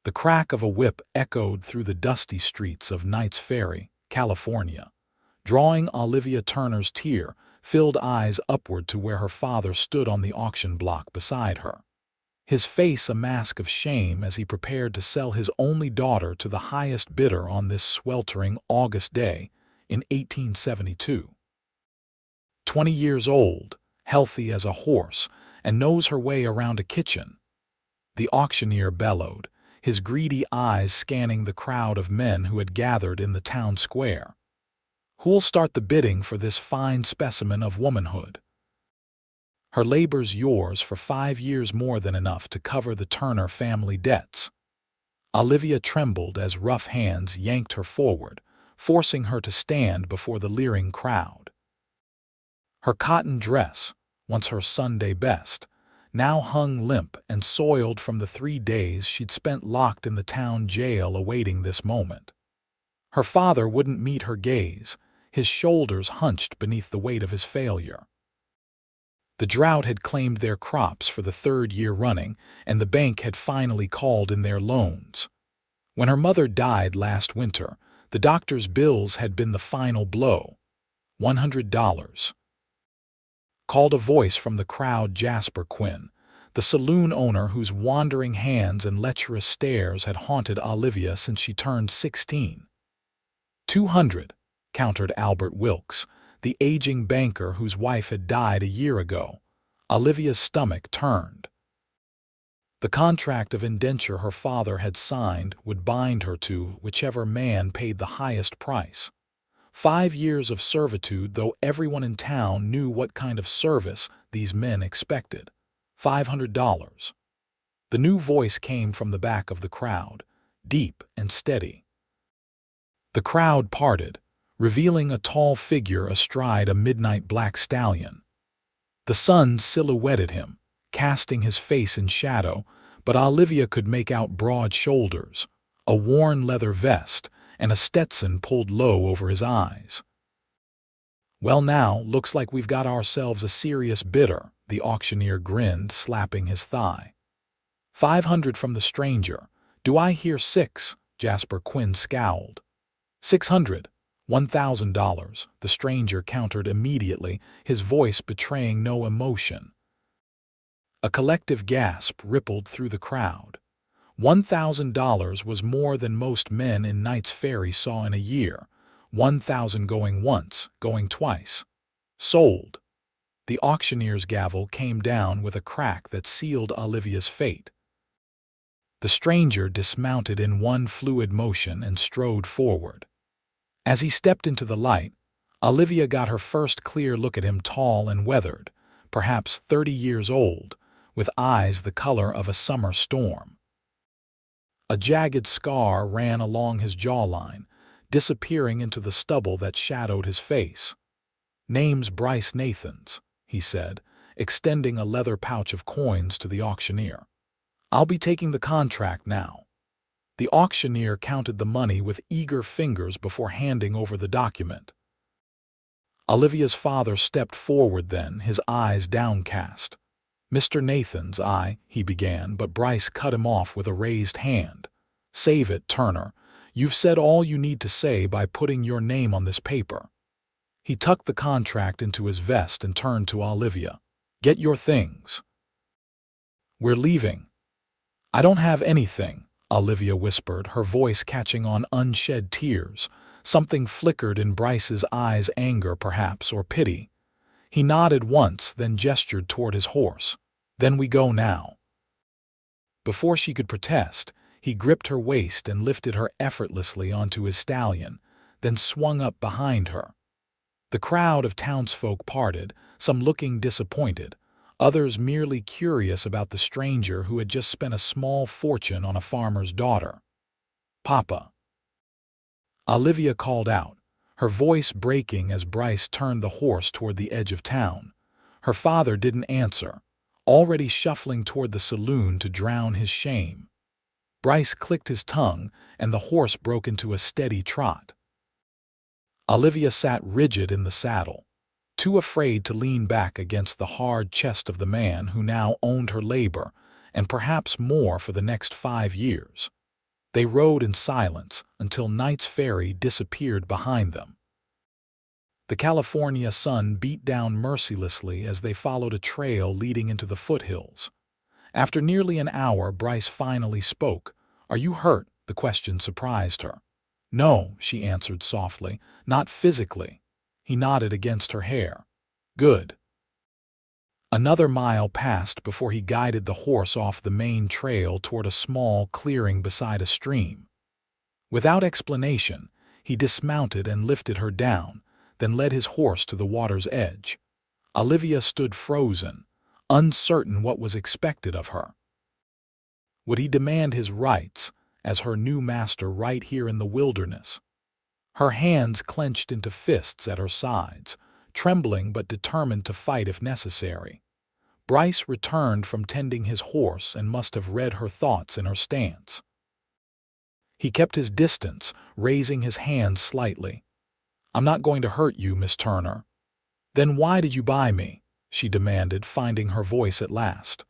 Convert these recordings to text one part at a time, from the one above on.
The crack of a whip echoed through the dusty streets of Knights Ferry, California, drawing Olivia Turner's tear-filled eyes upward to where her father stood on the auction block beside her, his face a mask of shame as he prepared to sell his only daughter to the highest bidder on this sweltering August day in 1872. 20 years old, healthy as a horse, and knows her way around a kitchen, the auctioneer bellowed, his greedy eyes scanning the crowd of men who had gathered in the town square. "Who'll start the bidding for this fine specimen of womanhood? Her labor's yours for 5 years, more than enough to cover the Turner family debts." Olivia trembled as rough hands yanked her forward, forcing her to stand before the leering crowd. Her cotton dress, once her Sunday best, now hung limp and soiled from the 3 days she'd spent locked in the town jail awaiting this moment. Her father wouldn't meet her gaze, his shoulders hunched beneath the weight of his failure. The drought had claimed their crops for the 3rd year running, and the bank had finally called in their loans. When her mother died last winter, the doctor's bills had been the final blow. $100. Called a voice from the crowd. Jasper Quinn, the saloon owner whose wandering hands and lecherous stares had haunted Olivia since she turned 16. $200, countered Albert Wilkes, the aging banker whose wife had died a year ago. Olivia's stomach turned. The contract of indenture her father had signed would bind her to whichever man paid the highest price. 5 years of servitude, though everyone in town knew what kind of service these men expected. $500. The new voice came from the back of the crowd, deep and steady. The crowd parted, revealing a tall figure astride a midnight black stallion. The sun silhouetted him, casting his face in shadow, but Olivia could make out broad shoulders, a worn leather vest, and a Stetson pulled low over his eyes. "Well now, looks like we've got ourselves a serious bidder," the auctioneer grinned, slapping his thigh. "500 from the stranger. Do I hear 6? Jasper Quinn scowled. "600. $1,000, the stranger countered immediately, his voice betraying no emotion. A collective gasp rippled through the crowd. $1,000 was more than most men in Knights Ferry saw in a year. 1,000 going once, going twice. Sold. The auctioneer's gavel came down with a crack that sealed Olivia's fate. The stranger dismounted in one fluid motion and strode forward. As he stepped into the light, Olivia got her first clear look at him, tall and weathered, perhaps 30 years old, with eyes the color of a summer storm. A jagged scar ran along his jawline, disappearing into the stubble that shadowed his face. "Name's Bryce Nathans," he said, extending a leather pouch of coins to the auctioneer. "I'll be taking the contract now." The auctioneer counted the money with eager fingers before handing over the document. Olivia's father stepped forward then, his eyes downcast. "Mr. Nathans, he began, but Bryce cut him off with a raised hand. "Save it, Turner. You've said all you need to say by putting your name on this paper." He tucked the contract into his vest and turned to Olivia. "Get your things. We're leaving." "I don't have anything," Olivia whispered, her voice catching on unshed tears. Something flickered in Bryce's eyes, anger perhaps, or pity. He nodded once, then gestured toward his horse. "Then we go now." Before she could protest, he gripped her waist and lifted her effortlessly onto his stallion, then swung up behind her. The crowd of townsfolk parted, some looking disappointed, others merely curious about the stranger who had just spent a small fortune on a farmer's daughter. "Papa," Olivia called out, her voice breaking as Bryce turned the horse toward the edge of town. Her father didn't answer, already shuffling toward the saloon to drown his shame. Bryce clicked his tongue, and the horse broke into a steady trot. Olivia sat rigid in the saddle, too afraid to lean back against the hard chest of the man who now owned her labor, and perhaps more for the next 5 years. They rode in silence until Knights Ferry disappeared behind them. The California sun beat down mercilessly as they followed a trail leading into the foothills. After nearly an hour, Bryce finally spoke. "Are you hurt?" The question surprised her. "No," she answered softly, "not physically." He nodded against her hair. "Good." Another mile passed before he guided the horse off the main trail toward a small clearing beside a stream. Without explanation, he dismounted and lifted her down, then led his horse to the water's edge. Olivia stood frozen, uncertain what was expected of her. Would he demand his rights as her new master right here in the wilderness? Her hands clenched into fists at her sides, trembling but determined to fight if necessary. Bryce returned from tending his horse and must have read her thoughts in her stance. He kept his distance, raising his hands slightly. "I'm not going to hurt you, Miss Turner." "Then why did you buy me?" she demanded, finding her voice at last.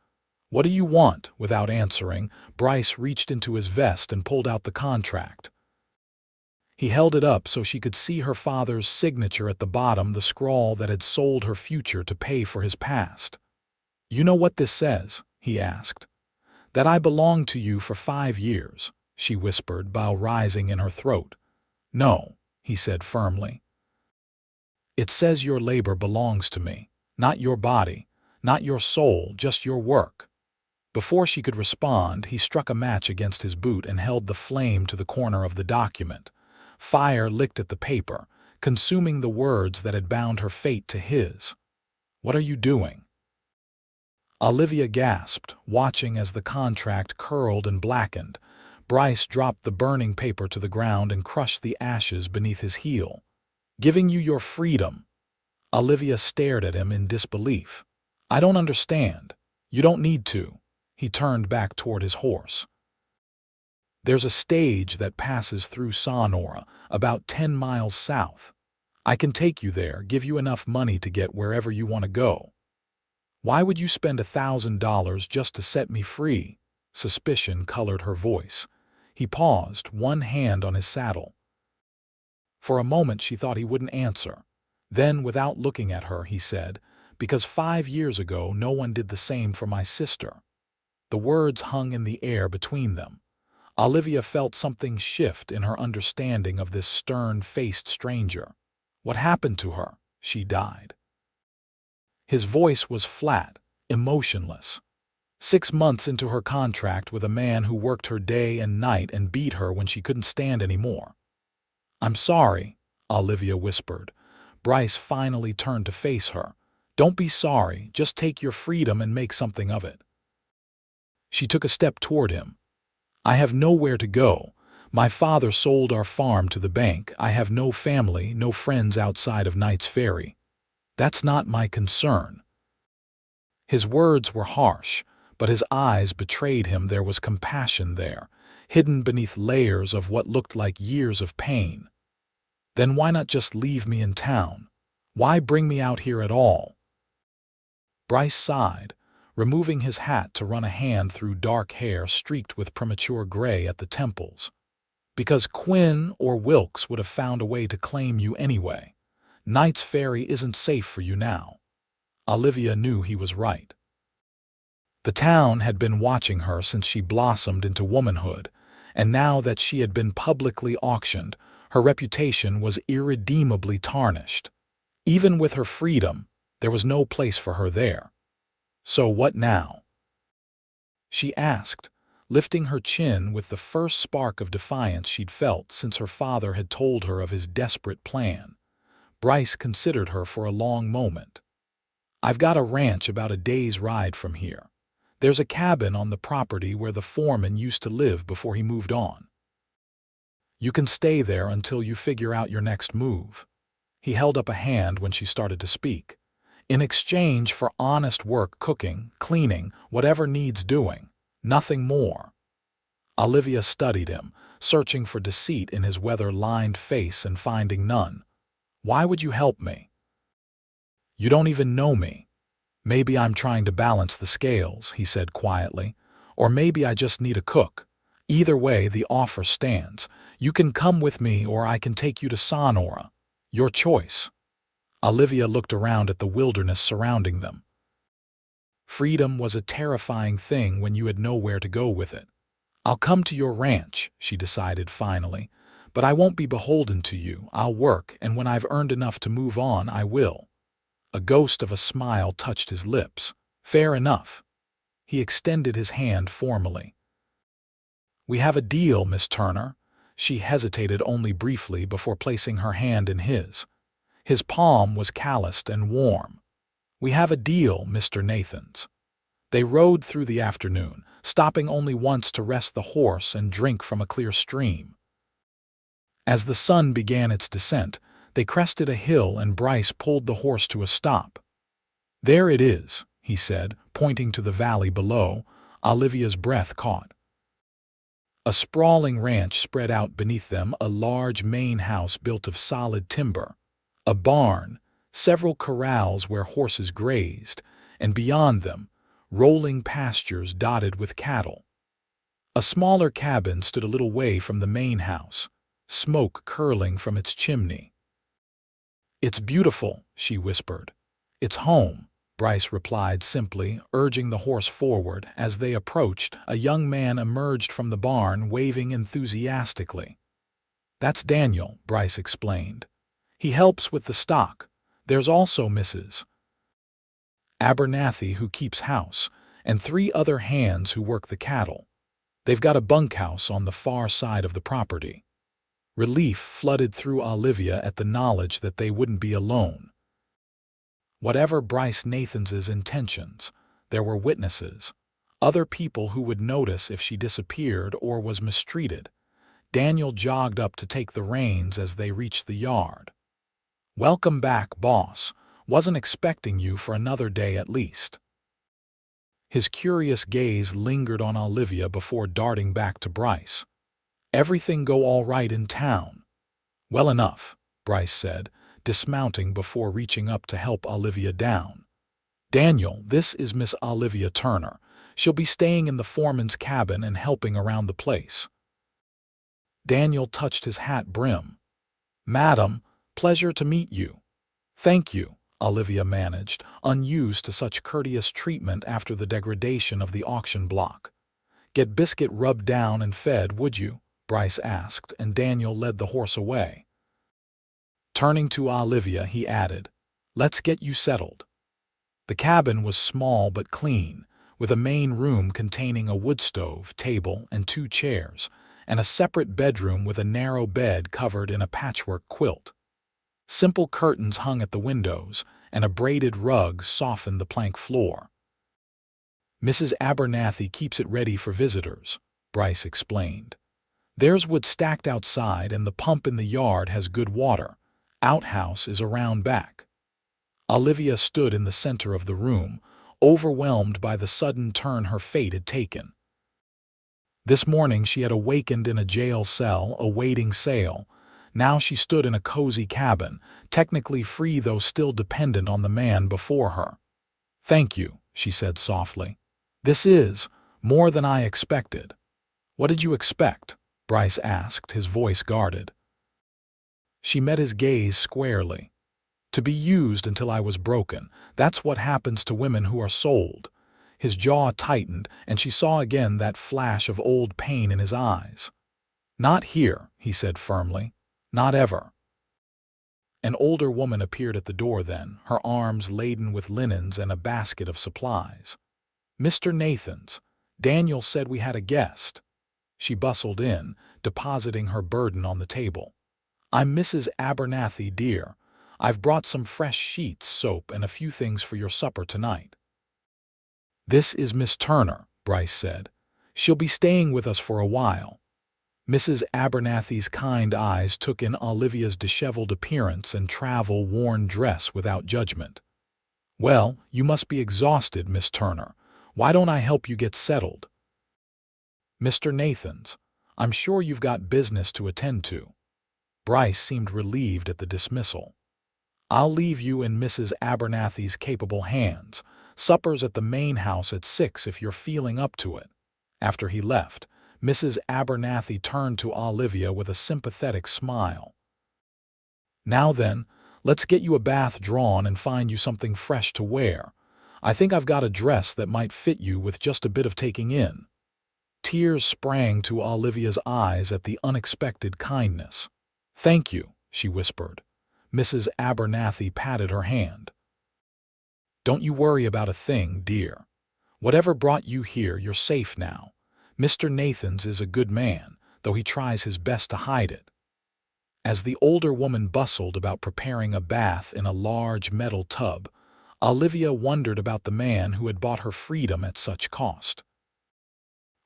"What do you want?" Without answering, Bryce reached into his vest and pulled out the contract. He held it up so she could see her father's signature at the bottom, the scrawl that had sold her future to pay for his past. "You know what this says?" he asked. "That I belong to you for 5 years," she whispered, bile rising in her throat. "No," he said firmly. "It says your labor belongs to me, not your body, not your soul, just your work." Before she could respond, he struck a match against his boot and held the flame to the corner of the document. Fire licked at the paper, consuming the words that had bound her fate to his. "What are you doing?" Olivia gasped, watching as the contract curled and blackened. Bryce dropped the burning paper to the ground and crushed the ashes beneath his heel. "Giving you your freedom." Olivia stared at him in disbelief. "I don't understand." "You don't need to." He turned back toward his horse. "There's a stage that passes through Sonora, about 10 miles south. I can take you there, give you enough money to get wherever you want to go." "Why would you spend $1,000 just to set me free?" Suspicion colored her voice. He paused, one hand on his saddle. For a moment she thought he wouldn't answer. Then, without looking at her, he said, "Because 5 years ago no one did the same for my sister." The words hung in the air between them. Olivia felt something shift in her understanding of this stern-faced stranger. "What happened to her?" "She died." His voice was flat, emotionless. 6 months into her contract with a man who worked her day and night and beat her when she couldn't stand anymore. "I'm sorry," Olivia whispered. Bryce finally turned to face her. "Don't be sorry, just take your freedom and make something of it." She took a step toward him. "I have nowhere to go. My father sold our farm to the bank. I have no family, no friends outside of Knights Ferry. That's not my concern." His words were harsh, but his eyes betrayed him. There was compassion there, hidden beneath layers of what looked like years of pain. "Then why not just leave me in town? Why bring me out here at all?" Bryce sighed, removing his hat to run a hand through dark hair streaked with premature gray at the temples. "Because Quinn or Wilkes would have found a way to claim you anyway. Knights Ferry isn't safe for you now." Olivia knew he was right. The town had been watching her since she blossomed into womanhood, and now that she had been publicly auctioned, her reputation was irredeemably tarnished. Even with her freedom, there was no place for her there. "So what now?" she asked, lifting her chin with the first spark of defiance she'd felt since her father had told her of his desperate plan. Bryce considered her for a long moment. "I've got a ranch about a day's ride from here. There's a cabin on the property where the foreman used to live before he moved on. You can stay there until you figure out your next move." He held up a hand when she started to speak. "In exchange for honest work, cooking, cleaning, whatever needs doing. Nothing more." Olivia studied him, searching for deceit in his weather-lined face and finding none. "Why would you help me?" "You don't even know me." "Maybe I'm trying to balance the scales," he said quietly. "Or maybe I just need a cook. Either way, the offer stands. You can come with me or I can take you to Sonora. Your choice." Olivia looked around at the wilderness surrounding them. Freedom was a terrifying thing when you had nowhere to go with it. "I'll come to your ranch," she decided finally, "but I won't be beholden to you. I'll work, and when I've earned enough to move on, I will." A ghost of a smile touched his lips. "Fair enough." He extended his hand formally. "We have a deal, Miss Turner." She hesitated only briefly before placing her hand in his. His palm was calloused and warm. "We have a deal, Mr. Nathans." They rode through the afternoon, stopping only once to rest the horse and drink from a clear stream. As the sun began its descent, they crested a hill and Bryce pulled the horse to a stop. "There it is," he said, pointing to the valley below. Olivia's breath caught. A sprawling ranch spread out beneath them, a large main house built of solid timber, a barn, several corrals where horses grazed, and beyond them, rolling pastures dotted with cattle. A smaller cabin stood a little way from the main house, smoke curling from its chimney. "It's beautiful," she whispered. "It's home," Bryce replied simply, urging the horse forward. As they approached, a young man emerged from the barn, waving enthusiastically. "That's Daniel," Bryce explained. "He helps with the stock. There's also Mrs. Abernathy, who keeps house, and 3 other hands who work the cattle. They've got a bunkhouse on the far side of the property." Relief flooded through Olivia at the knowledge that they wouldn't be alone. Whatever Bryce Nathans's intentions, there were witnesses, other people who would notice if she disappeared or was mistreated. Daniel jogged up to take the reins as they reached the yard. "Welcome back, boss. Wasn't expecting you for another day at least." His curious gaze lingered on Olivia before darting back to Bryce. "Everything go all right in town?" "Well enough," Bryce said, dismounting before reaching up to help Olivia down. "Daniel, this is Miss Olivia Turner. She'll be staying in the foreman's cabin and helping around the place." Daniel touched his hat brim. "Madam, pleasure to meet you." "Thank you," Olivia managed, unused to such courteous treatment after the degradation of the auction block. "Get Biscuit rubbed down and fed, would you?" Bryce asked, and Daniel led the horse away. Turning to Olivia, he added, "Let's get you settled." The cabin was small but clean, with a main room containing a wood stove, table, and 2 chairs, and a separate bedroom with a narrow bed covered in a patchwork quilt. Simple curtains hung at the windows, and a braided rug softened the plank floor. "Mrs. Abernathy keeps it ready for visitors," Bryce explained. "There's wood stacked outside, and the pump in the yard has good water. Outhouse is around back." Olivia stood in the center of the room, overwhelmed by the sudden turn her fate had taken. This morning she had awakened in a jail cell, awaiting sale. Now she stood in a cozy cabin, technically free though still dependent on the man before her. "Thank you," she said softly. "This is more than I expected." "What did you expect?" Bryce asked, his voice guarded. She met his gaze squarely. "To be used until I was broken. That's what happens to women who are sold." His jaw tightened, and she saw again that flash of old pain in his eyes. "Not here," he said firmly. "Not ever." An older woman appeared at the door then, her arms laden with linens and a basket of supplies. "Mr. Nathans, Daniel said we had a guest." She bustled in, depositing her burden on the table. "I'm Mrs. Abernathy, dear. I've brought some fresh sheets, soap, and a few things for your supper tonight." "This is Miss Turner," Bryce said. "She'll be staying with us for a while." Mrs. Abernathy's kind eyes took in Olivia's disheveled appearance and travel-worn dress without judgment. "Well, you must be exhausted, Miss Turner. Why don't I help you get settled?" "Mr. Nathans, I'm sure you've got business to attend to." Bryce seemed relieved at the dismissal. "I'll leave you in Mrs. Abernathy's capable hands. Supper's at the main house at 6 if you're feeling up to it." After he left, Mrs. Abernathy turned to Olivia with a sympathetic smile. "Now then, let's get you a bath drawn and find you something fresh to wear. I think I've got a dress that might fit you with just a bit of taking in." Tears sprang to Olivia's eyes at the unexpected kindness. "Thank you," she whispered. Mrs. Abernathy patted her hand. "Don't you worry about a thing, dear. Whatever brought you here, you're safe now. Mr. Nathans is a good man, though he tries his best to hide it." As the older woman bustled about preparing a bath in a large metal tub, Olivia wondered about the man who had bought her freedom at such cost.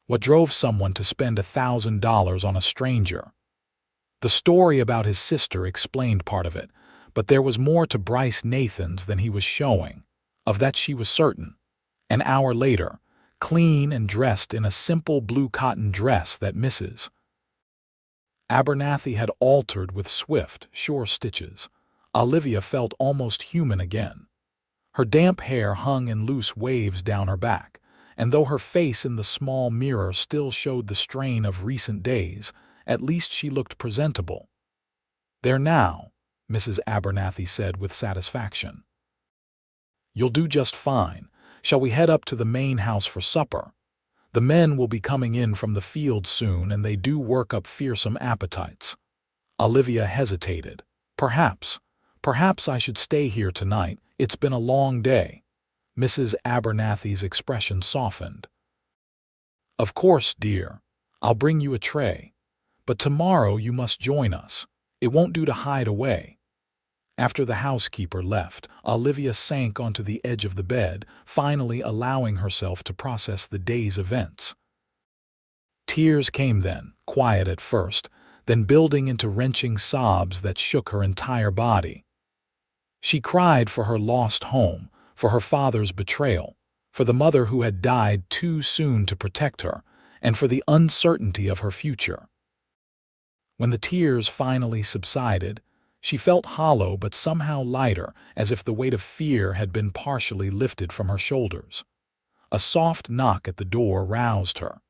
What drove someone to spend $1,000 on a stranger? The story about his sister explained part of it, but there was more to Bryce Nathans than he was showing. Of that she was certain. An hour later, clean and dressed in a simple blue cotton dress that Mrs. Abernathy had altered with swift, sure stitches, Olivia felt almost human again. Her damp hair hung in loose waves down her back, and though her face in the small mirror still showed the strain of recent days, at least she looked presentable. "There now," Mrs. Abernathy said with satisfaction. "You'll do just fine. Shall we head up to the main house for supper? The men will be coming in from the field soon, and they do work up fearsome appetites." Olivia hesitated. Perhaps I should stay here tonight. It's been a long day." Mrs. Abernathy's expression softened. "Of course, dear. I'll bring you a tray. But tomorrow you must join us. It won't do to hide away." After the housekeeper left, Olivia sank onto the edge of the bed, finally allowing herself to process the day's events. Tears came then, quiet at first, then building into wrenching sobs that shook her entire body. She cried for her lost home, for her father's betrayal, for the mother who had died too soon to protect her, and for the uncertainty of her future. When the tears finally subsided, she felt hollow but somehow lighter, as if the weight of fear had been partially lifted from her shoulders. A soft knock at the door roused her,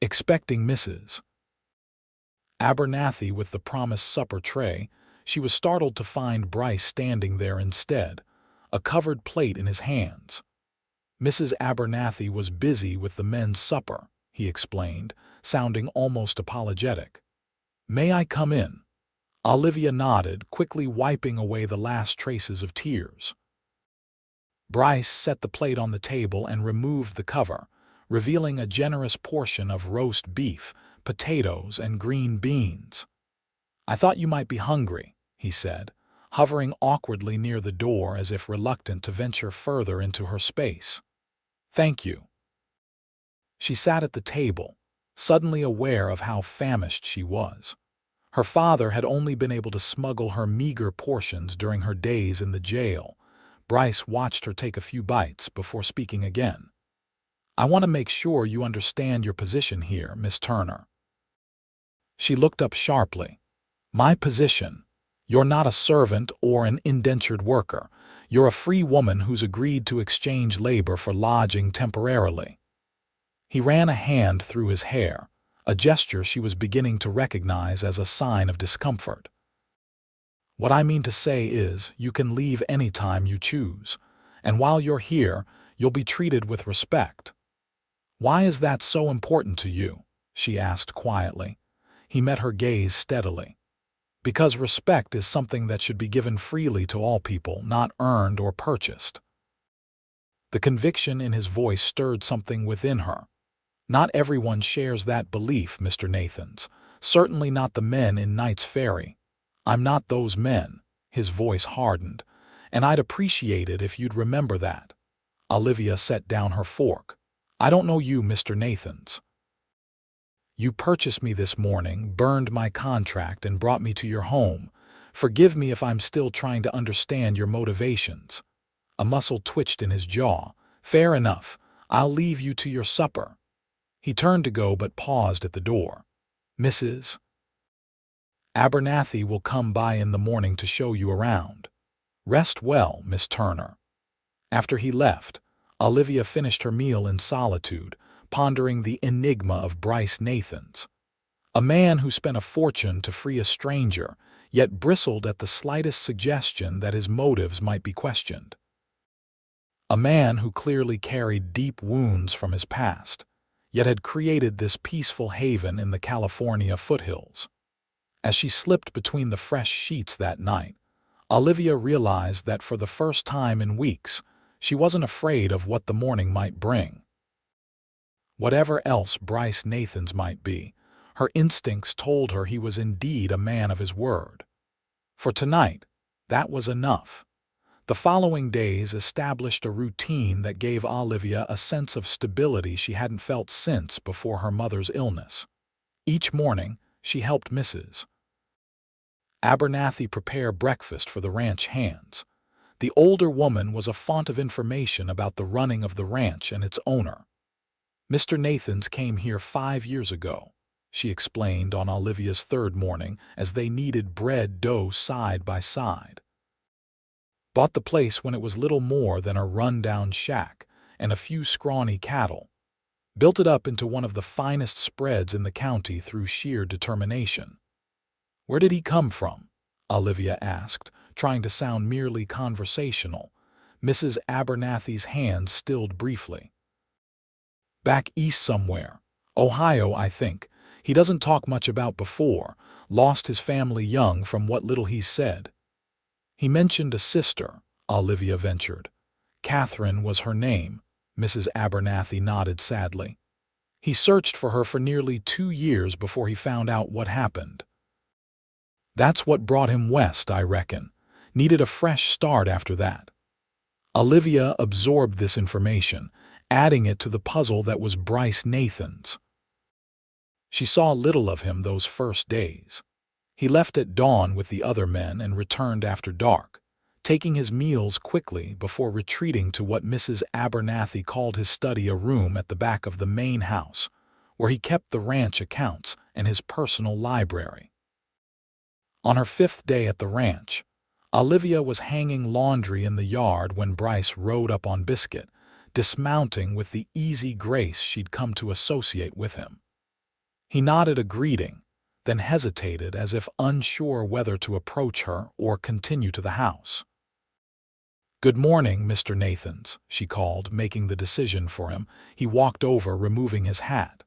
expecting Mrs. Abernathy with the promised supper tray. She was startled to find Bryce standing there instead, a covered plate in his hands. Mrs. Abernathy was busy with the men's supper, he explained, sounding almost apologetic. "May I come in?" Olivia nodded, quickly wiping away the last traces of tears. Bryce set the plate on the table and removed the cover, revealing a generous portion of roast beef, potatoes, and green beans. "I thought you might be hungry," he said, hovering awkwardly near the door as if reluctant to venture further into her space. "Thank you." She sat at the table, suddenly aware of how famished she was. Her father had only been able to smuggle her meager portions during her days in the jail. Bryce watched her take a few bites before speaking again. "I want to make sure you understand your position here, Miss Turner." She looked up sharply. "My position? You're not a servant or an indentured worker. You're a free woman who's agreed to exchange labor for lodging temporarily." He ran a hand through his hair, a gesture she was beginning to recognize as a sign of discomfort. "What I mean to say is, you can leave any time you choose, and while you're here, you'll be treated with respect." "Why is that so important to you?" she asked quietly. He met her gaze steadily. "Because respect is something that should be given freely to all people, not earned or purchased." The conviction in his voice stirred something within her. "Not everyone shares that belief, Mr. Nathans. Certainly not the men in Knights Ferry. I'm not those men," his voice hardened, "and I'd appreciate it if you'd remember that." Olivia set down her fork. "I don't know you, Mr. Nathans. You purchased me this morning, burned my contract, and brought me to your home. Forgive me if I'm still trying to understand your motivations." A muscle twitched in his jaw. "Fair enough. I'll leave you to your supper." He turned to go but paused at the door. "Mrs. Abernathy will come by in the morning to show you around. Rest well, Miss Turner." After he left, Olivia finished her meal in solitude, pondering the enigma of Bryce Nathans, a man who spent a fortune to free a stranger, yet bristled at the slightest suggestion that his motives might be questioned. A man who clearly carried deep wounds from his past, yet had created this peaceful haven in the California foothills. As she slipped between the fresh sheets that night, Olivia realized that for the first time in weeks, she wasn't afraid of what the morning might bring. Whatever else Bryce Nathans might be, her instincts told her he was indeed a man of his word. For tonight, that was enough. The following days established a routine that gave Olivia a sense of stability she hadn't felt since before her mother's illness. Each morning, she helped Mrs. Abernathy prepare breakfast for the ranch hands. The older woman was a font of information about the running of the ranch and its owner. "Mr. Nathans came here 5 years ago," she explained on Olivia's third morning as they kneaded bread dough side by side. "Bought the place when it was little more than a run-down shack and a few scrawny cattle. Built it up into one of the finest spreads in the county through sheer determination." "Where did he come from?" Olivia asked, trying to sound merely conversational. Mrs. Abernathy's hand stilled briefly. "Back east somewhere. Ohio, I think. He doesn't talk much about before. Lost his family young from what little he's said." "He mentioned a sister," Olivia ventured. "Catherine was her name," Mrs. Abernathy nodded sadly. "He searched for her for nearly 2 years before he found out what happened. That's what brought him west, I reckon. Needed a fresh start after that." Olivia absorbed this information, adding it to the puzzle that was Bryce Nathans. She saw little of him those first days. He left at dawn with the other men and returned after dark, taking his meals quickly before retreating to what Mrs. Abernathy called his study, a room at the back of the main house, where he kept the ranch accounts and his personal library. On her 5th day at the ranch, Olivia was hanging laundry in the yard when Bryce rode up on Biscuit, dismounting with the easy grace she'd come to associate with him. He nodded a greeting, then hesitated as if unsure whether to approach her or continue to the house. "Good morning, Mr. Nathans," she called, making the decision for him. He walked over, removing his hat.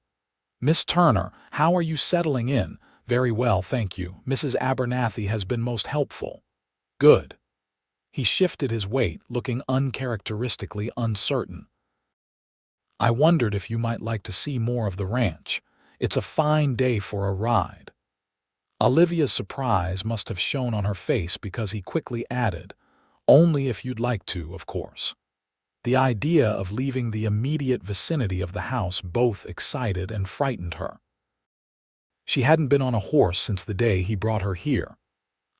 "Miss Turner, how are you settling in?" "Very well, thank you. Mrs. Abernathy has been most helpful." "Good." He shifted his weight, looking uncharacteristically uncertain. "I wondered if you might like to see more of the ranch. It's a fine day for a ride." Olivia's surprise must have shown on her face because he quickly added, "Only if you'd like to, of course." The idea of leaving the immediate vicinity of the house both excited and frightened her. She hadn't been on a horse since the day he brought her here.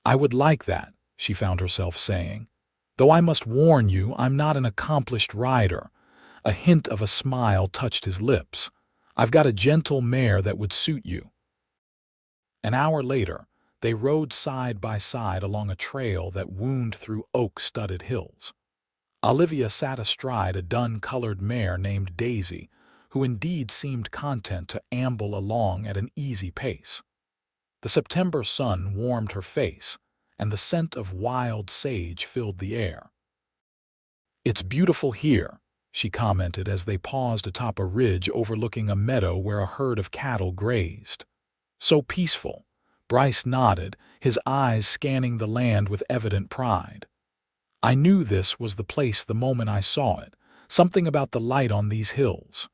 "I would like that," she found herself saying. "Though I must warn you, I'm not an accomplished rider." A hint of a smile touched his lips. "I've got a gentle mare that would suit you." An hour later, they rode side by side along a trail that wound through oak-studded hills. Olivia sat astride a dun-colored mare named Daisy, who indeed seemed content to amble along at an easy pace. The September sun warmed her face, and the scent of wild sage filled the air. "It's beautiful here," she commented as they paused atop a ridge overlooking a meadow where a herd of cattle grazed. "So peaceful." Bryce nodded, his eyes scanning the land with evident pride. "I knew this was the place the moment I saw it. Something about the light on these hills."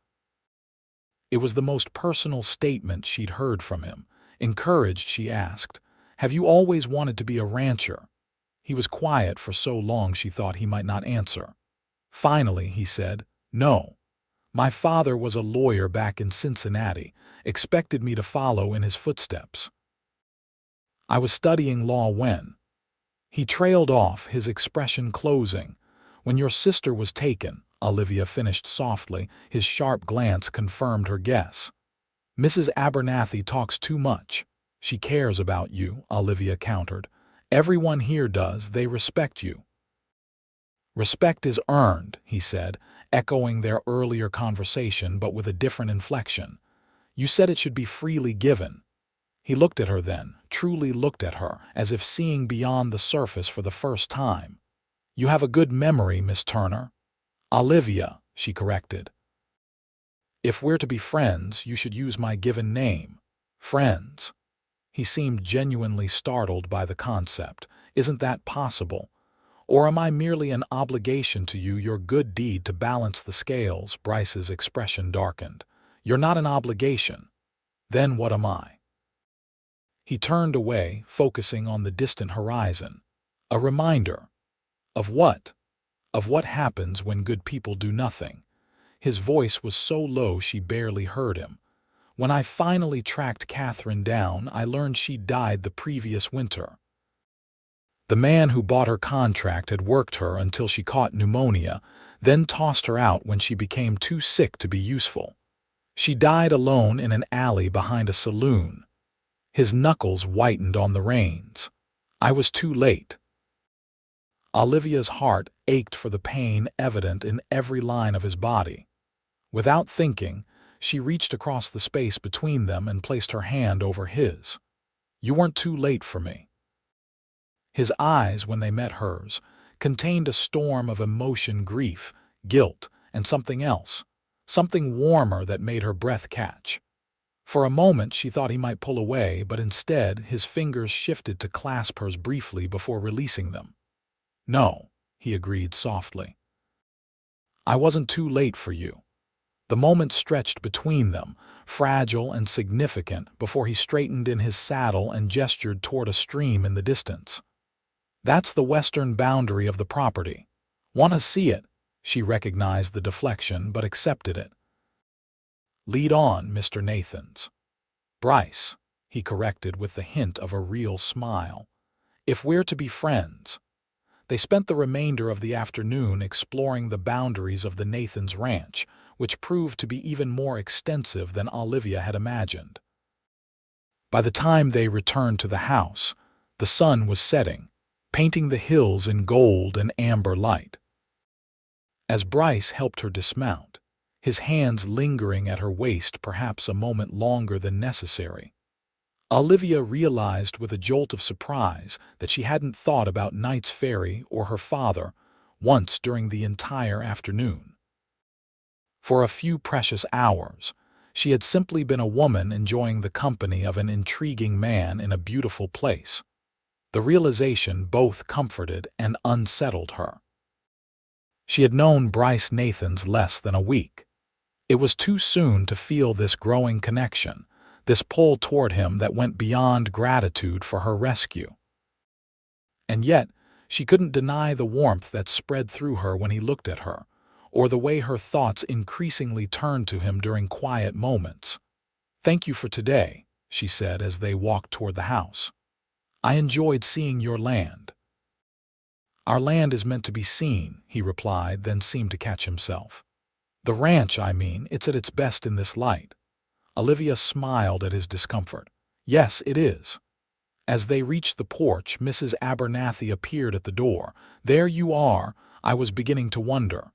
It was the most personal statement she'd heard from him. Encouraged, she asked, "Have you always wanted to be a rancher?" He was quiet for so long she thought he might not answer. Finally, he said, "No. My father was a lawyer back in Cincinnati, expected me to follow in his footsteps. I was studying law when—" He trailed off, his expression closing. "When your sister was taken," Olivia finished softly. His sharp glance confirmed her guess. "Mrs. Abernathy talks too much." "She cares about you," Olivia countered. "Everyone here does. They respect you." "Respect is earned," he said, echoing their earlier conversation but with a different inflection. "You said it should be freely given." He looked at her then, truly looked at her, as if seeing beyond the surface for the first time. "You have a good memory, Miss Turner." "Olivia," she corrected. "If we're to be friends, you should use my given name." "Friends?" He seemed genuinely startled by the concept. "Isn't that possible? Or am I merely an obligation to you, your good deed to balance the scales?" Bryce's expression darkened. "You're not an obligation. Then what am I?" He turned away, focusing on the distant horizon. "A reminder." "Of what?" "Of what happens when good people do nothing." His voice was so low she barely heard him. "When I finally tracked Catherine down, I learned she died the previous winter. The man who bought her contract had worked her until she caught pneumonia, then tossed her out when she became too sick to be useful. She died alone in an alley behind a saloon." His knuckles whitened on the reins. "I was too late." Olivia's heart ached for the pain evident in every line of his body. Without thinking, she reached across the space between them and placed her hand over his. "You weren't too late for me." His eyes, when they met hers, contained a storm of emotion, grief, guilt, and something else, something warmer that made her breath catch. For a moment she thought he might pull away, but instead his fingers shifted to clasp hers briefly before releasing them. "No," he agreed softly. "I wasn't too late for you." The moment stretched between them, fragile and significant, before he straightened in his saddle and gestured toward a stream in the distance. "That's the western boundary of the property. Want to see it?" She recognized the deflection, but accepted it. "Lead on, Mr. Nathans." "Bryce," he corrected with the hint of a real smile. "If we're to be friends." They spent the remainder of the afternoon exploring the boundaries of the Nathans ranch, which proved to be even more extensive than Olivia had imagined. By the time they returned to the house, the sun was setting, painting the hills in gold and amber light. As Bryce helped her dismount, his hands lingering at her waist perhaps a moment longer than necessary, Olivia realized with a jolt of surprise that she hadn't thought about Knights Ferry or her father once during the entire afternoon. For a few precious hours, she had simply been a woman enjoying the company of an intriguing man in a beautiful place. The realization both comforted and unsettled her. She had known Bryce Nathans less than a week. It was too soon to feel this growing connection, this pull toward him that went beyond gratitude for her rescue. And yet, she couldn't deny the warmth that spread through her when he looked at her, or the way her thoughts increasingly turned to him during quiet moments. "Thank you for today," she said as they walked toward the house. "I enjoyed seeing your land." "Our land is meant to be seen," he replied, then seemed to catch himself. "The ranch, I mean, it's at its best in this light." Olivia smiled at his discomfort. "Yes, it is." As they reached the porch, Mrs. Abernathy appeared at the door. "There you are. I was beginning to wonder."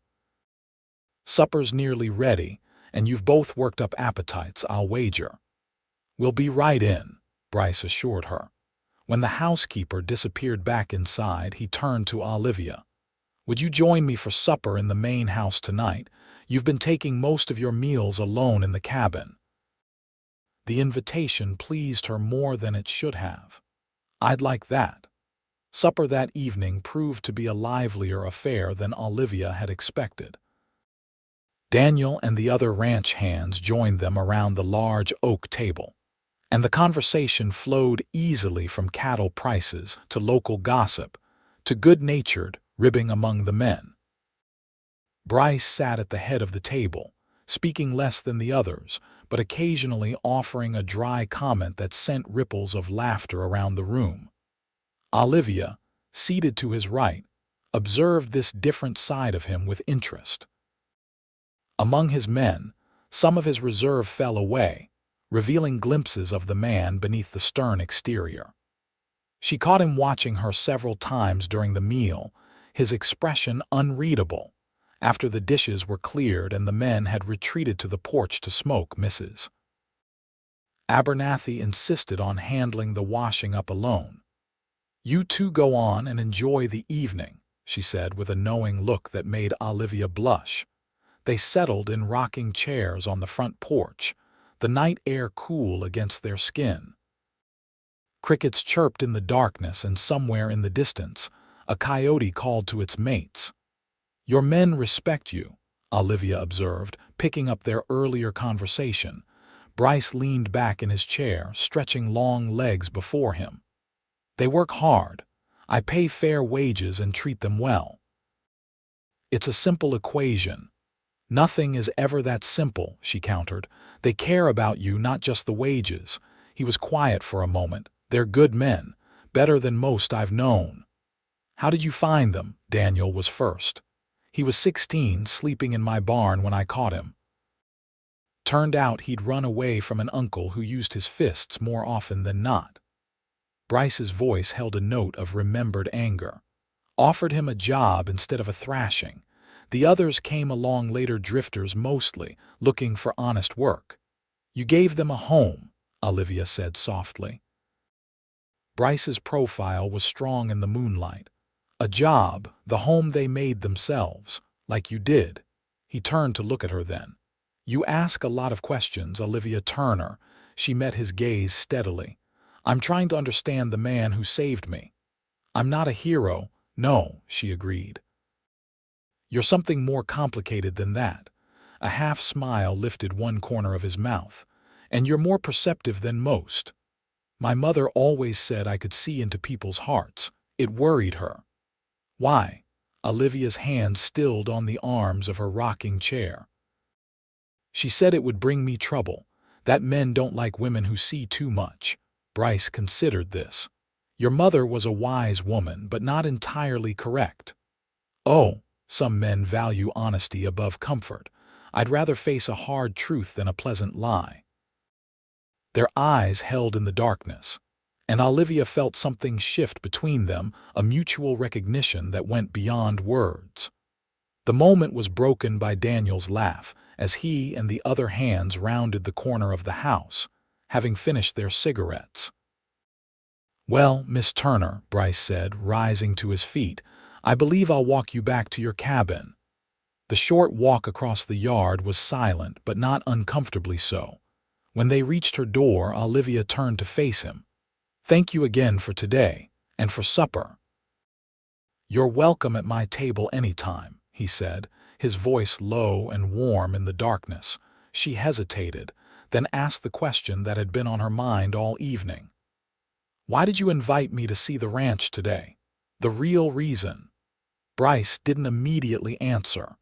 "Supper's nearly ready, and you've both worked up appetites, I'll wager." "We'll be right in," Bryce assured her. When the housekeeper disappeared back inside, he turned to Olivia. "Would you join me for supper in the main house tonight? You've been taking most of your meals alone in the cabin." The invitation pleased her more than it should have. "I'd like that." Supper that evening proved to be a livelier affair than Olivia had expected. Daniel and the other ranch hands joined them around the large oak table, and the conversation flowed easily from cattle prices to local gossip to good-natured ribbing among the men. Bryce sat at the head of the table, speaking less than the others, but occasionally offering a dry comment that sent ripples of laughter around the room. Olivia, seated to his right, observed this different side of him with interest. Among his men, some of his reserve fell away, revealing glimpses of the man beneath the stern exterior. She caught him watching her several times during the meal, his expression unreadable, after the dishes were cleared and the men had retreated to the porch to smoke, Mrs. Abernathy insisted on handling the washing up alone. "You two go on and enjoy the evening," she said with a knowing look that made Olivia blush. They settled in rocking chairs on the front porch, the night air cool against their skin. Crickets chirped in the darkness, and somewhere in the distance, a coyote called to its mates. "Your men respect you," Olivia observed, picking up their earlier conversation. Bryce leaned back in his chair, stretching long legs before him. "They work hard. I pay fair wages and treat them well." "It's a simple equation." "Nothing is ever that simple," she countered. "They care about you, not just the wages." He was quiet for a moment. "They're good men, better than most I've known." "How did you find them?" Daniel was first. "He was 16, sleeping in my barn when I caught him. Turned out he'd run away from an uncle who used his fists more often than not." Bryce's voice held a note of remembered anger. "Offered him a job instead of a thrashing. The others came along later, drifters mostly, looking for honest work." "You gave them a home," Olivia said softly. Bryce's profile was strong in the moonlight. "A job, the home they made themselves, like you did." He turned to look at her then. "You ask a lot of questions, Olivia Turner." She met his gaze steadily. "I'm trying to understand the man who saved me." "I'm not a hero." "No," she agreed. "You're something more complicated than that." A half smile lifted one corner of his mouth. "And you're more perceptive than most. My mother always said I could see into people's hearts." It worried her. "Why?" Olivia's hand stilled on the arms of her rocking chair. "She said it would bring me trouble, that men don't like women who see too much." Bryce considered this. "Your mother was a wise woman, but not entirely correct." "Oh, some men value honesty above comfort. I'd rather face a hard truth than a pleasant lie." Their eyes held in the darkness, and Olivia felt something shift between them, a mutual recognition that went beyond words. The moment was broken by Daniel's laugh as he and the other hands rounded the corner of the house, having finished their cigarettes. "Well, Miss Turner," Bryce said, rising to his feet, "I believe I'll walk you back to your cabin." The short walk across the yard was silent, but not uncomfortably so. When they reached her door, Olivia turned to face him. "Thank you again for today, and for supper." "You're welcome at my table anytime," he said, his voice low and warm in the darkness. She hesitated, then asked the question that had been on her mind all evening. "Why did you invite me to see the ranch today?" "The real reason." Bryce didn't immediately answer.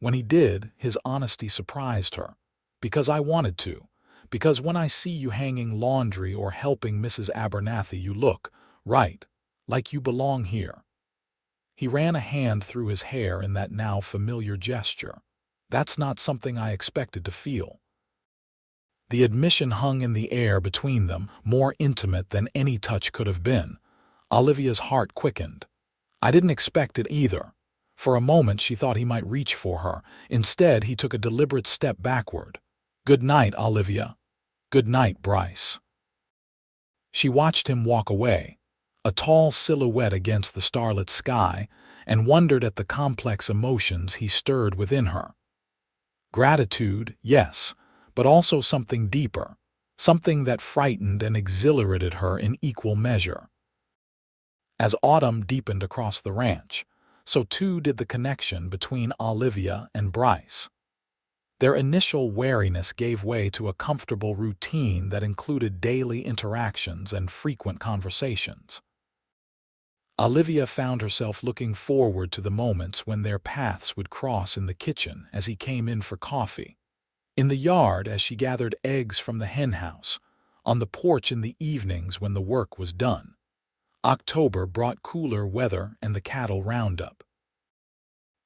When he did, his honesty surprised her. "Because I wanted to. Because when I see you hanging laundry or helping Mrs. Abernathy, you look, right, like you belong here." He ran a hand through his hair in that now familiar gesture. "That's not something I expected to feel." The admission hung in the air between them, more intimate than any touch could have been. Olivia's heart quickened. "I didn't expect it either." For a moment she thought he might reach for her. Instead, he took a deliberate step backward. "Good night, Olivia." "Good night, Bryce." She watched him walk away, a tall silhouette against the starlit sky, and wondered at the complex emotions he stirred within her. Gratitude, yes, but also something deeper, something that frightened and exhilarated her in equal measure. As autumn deepened across the ranch, so too did the connection between Olivia and Bryce. Their initial wariness gave way to a comfortable routine that included daily interactions and frequent conversations. Olivia found herself looking forward to the moments when their paths would cross in the kitchen as he came in for coffee, in the yard as she gathered eggs from the henhouse, on the porch in the evenings when the work was done. October brought cooler weather and the cattle roundup.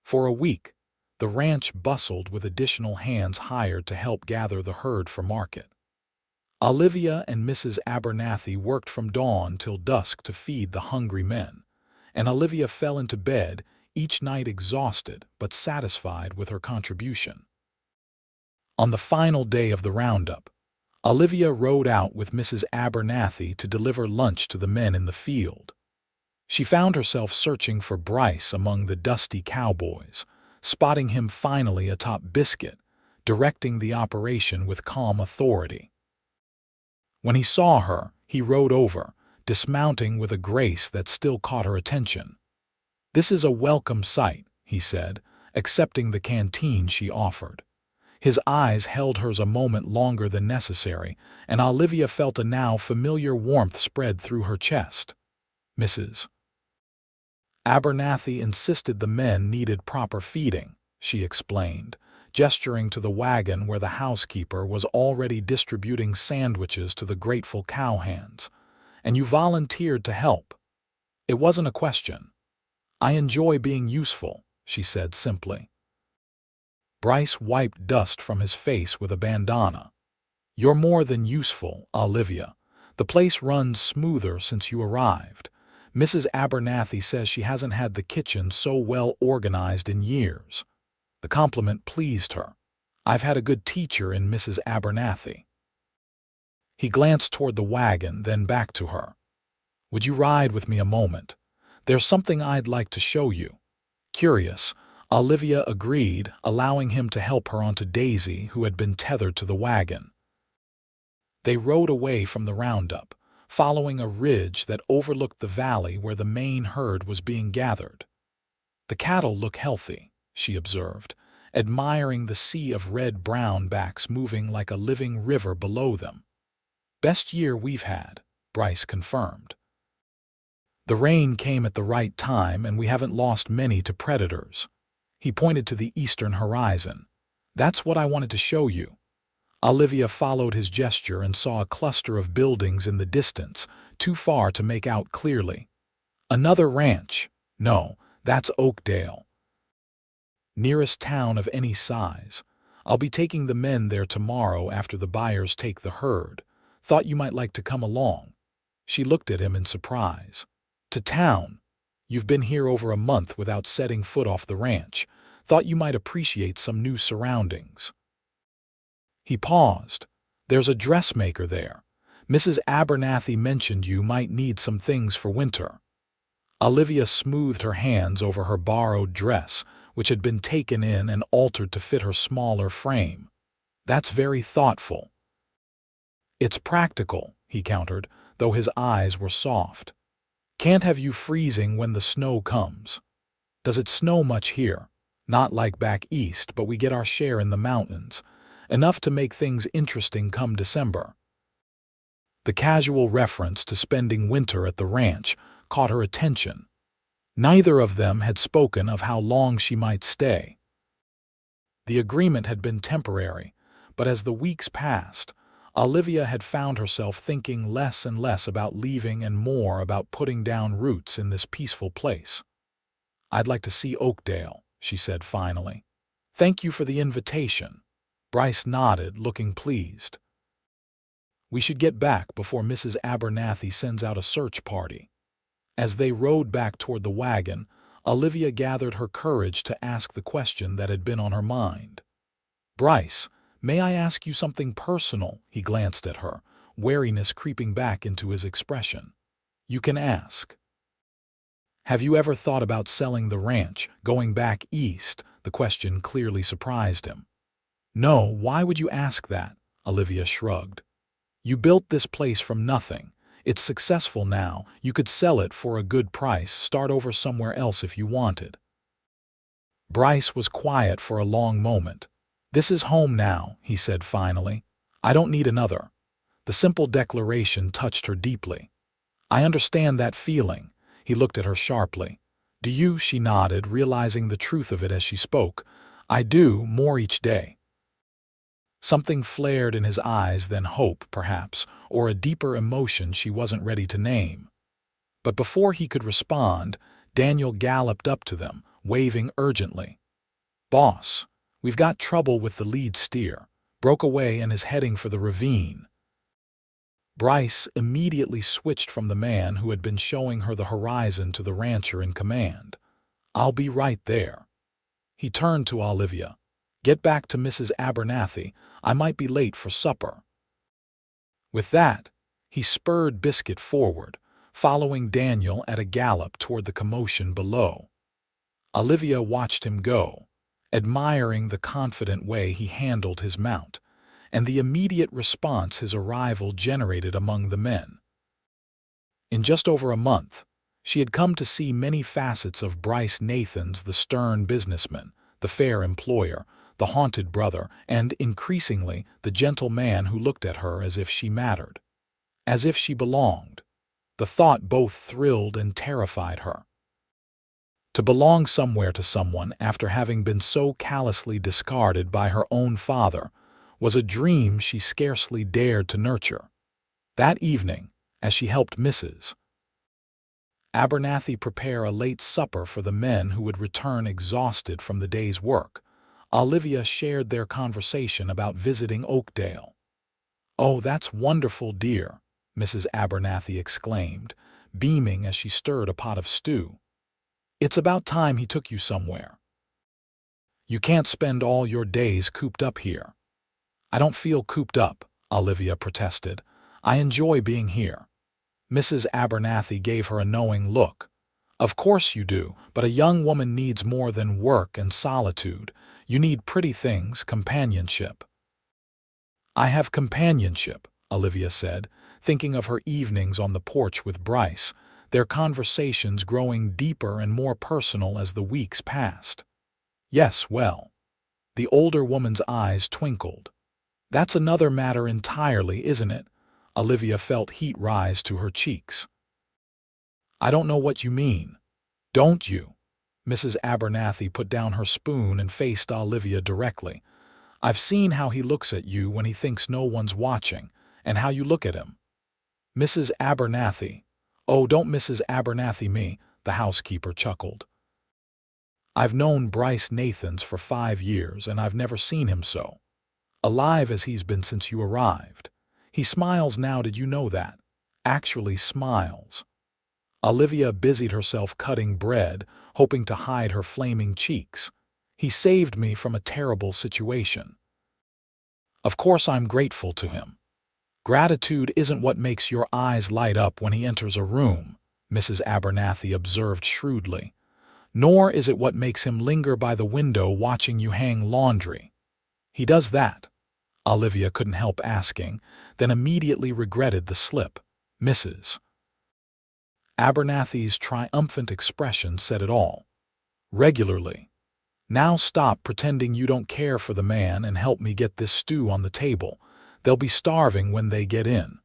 For a week, the ranch bustled with additional hands hired to help gather the herd for market. Olivia and Mrs. Abernathy worked from dawn till dusk to feed the hungry men, and Olivia fell into bed, each night exhausted but satisfied with her contribution. On the final day of the roundup, Olivia rode out with Mrs. Abernathy to deliver lunch to the men in the field. She found herself searching for Bryce among the dusty cowboys, spotting him finally atop Biscuit, directing the operation with calm authority. When he saw her, he rode over, dismounting with a grace that still caught her attention. "This is a welcome sight," he said, accepting the canteen she offered. His eyes held hers a moment longer than necessary, and Olivia felt a now familiar warmth spread through her chest. "Mrs. Abernathy insisted the men needed proper feeding," she explained, gesturing to the wagon where the housekeeper was already distributing sandwiches to the grateful cowhands. "And you volunteered to help. It wasn't a question." "I enjoy being useful," she said simply. Bryce wiped dust from his face with a bandana. "You're more than useful, Olivia. The place runs smoother since you arrived. Mrs. Abernathy says she hasn't had the kitchen so well organized in years." The compliment pleased her. "I've had a good teacher in Mrs. Abernathy." He glanced toward the wagon, then back to her. "Would you ride with me a moment? There's something I'd like to show you." Curious, Olivia agreed, allowing him to help her onto Daisy, who had been tethered to the wagon. They rode away from the roundup, following a ridge that overlooked the valley where the main herd was being gathered. "The cattle look healthy," she observed, admiring the sea of red-brown backs moving like a living river below them. "Best year we've had," Bryce confirmed. "The rain came at the right time and we haven't lost many to predators." He pointed to the eastern horizon. "That's what I wanted to show you." Olivia followed his gesture and saw a cluster of buildings in the distance, too far to make out clearly. "Another ranch. No, that's Oakdale. Nearest town of any size. I'll be taking the men there tomorrow after the buyers take the herd. Thought you might like to come along." She looked at him in surprise. "To town? You've been here over a month without setting foot off the ranch. Thought you might appreciate some new surroundings." He paused. "There's a dressmaker there. Mrs. Abernathy mentioned you might need some things for winter." Olivia smoothed her hands over her borrowed dress, which had been taken in and altered to fit her smaller frame. "That's very thoughtful." "It's practical," he countered, though his eyes were soft. "Can't have you freezing when the snow comes." "Does it snow much here?" "Not like back east, but we get our share in the mountains. Enough to make things interesting come December." The casual reference to spending winter at the ranch caught her attention. Neither of them had spoken of how long she might stay. The agreement had been temporary, but as the weeks passed, Olivia had found herself thinking less and less about leaving and more about putting down roots in this peaceful place. "I'd like to see Oakdale," she said finally. "Thank you for the invitation." Bryce nodded, looking pleased. "We should get back before Mrs. Abernathy sends out a search party." As they rode back toward the wagon, Olivia gathered her courage to ask the question that had been on her mind. "Bryce, may I ask you something personal?" He glanced at her, wariness creeping back into his expression. "You can ask." "Have you ever thought about selling the ranch, going back east?" The question clearly surprised him. "No, why would you ask that?" Olivia shrugged. "You built this place from nothing. It's successful now. You could sell it for a good price, start over somewhere else if you wanted." Bryce was quiet for a long moment. "This is home now," he said finally. "I don't need another." The simple declaration touched her deeply. "I understand that feeling." He looked at her sharply. "Do you?" She nodded, realizing the truth of it as she spoke. "I do, more each day." Something flared in his eyes, then hope, perhaps, or a deeper emotion she wasn't ready to name. But before he could respond, Daniel galloped up to them, waving urgently. "Boss, we've got trouble with the lead steer. Broke away and is heading for the ravine." Bryce immediately switched from the man who had been showing her the horizon to the rancher in command. I'll be right there. He turned to Olivia. Get back to Mrs. Abernathy. I might be late for supper. With that, he spurred Biscuit forward, following Daniel at a gallop toward the commotion below. Olivia watched him go, admiring the confident way he handled his mount, and the immediate response his arrival generated among the men. In just over a month, she had come to see many facets of Bryce Nathans, the stern businessman, the fair employer, the haunted brother, and, increasingly, the gentle man who looked at her as if she mattered, as if she belonged. The thought both thrilled and terrified her. To belong somewhere to someone after having been so callously discarded by her own father was a dream she scarcely dared to nurture. That evening, as she helped Mrs. Abernathy prepare a late supper for the men who would return exhausted from the day's work, Olivia shared their conversation about visiting Oakdale. "Oh, that's wonderful, dear," Mrs. Abernathy exclaimed, beaming as she stirred a pot of stew. "It's about time he took you somewhere. You can't spend all your days cooped up here." "I don't feel cooped up," Olivia protested. "I enjoy being here." Mrs. Abernathy gave her a knowing look. "Of course you do, but a young woman needs more than work and solitude. You need pretty things, companionship." "I have companionship," Olivia said, thinking of her evenings on the porch with Bryce, their conversations growing deeper and more personal as the weeks passed. "Yes, well." The older woman's eyes twinkled. "That's another matter entirely, isn't it?" Olivia felt heat rise to her cheeks. "I don't know what you mean." "Don't you?" Mrs. Abernathy put down her spoon and faced Olivia directly. "I've seen how he looks at you when he thinks no one's watching, and how you look at him." "Mrs. Abernathy." "Oh, don't Mrs. Abernathy me," the housekeeper chuckled. "I've known Bryce Nathans for 5 years, and I've never seen him so alive as he's been since you arrived. He smiles now, did you know that? Actually smiles." Olivia busied herself cutting bread, hoping to hide her flaming cheeks. "He saved me from a terrible situation." "Of course I'm grateful to him." "Gratitude isn't what makes your eyes light up when he enters a room," Mrs. Abernathy observed shrewdly. "Nor is it what makes him linger by the window watching you hang laundry." "He does that?" Olivia couldn't help asking, then immediately regretted the slip. Mrs. Abernathy's triumphant expression said it all. "Regularly. Now stop pretending you don't care for the man and help me get this stew on the table. They'll be starving when they get in."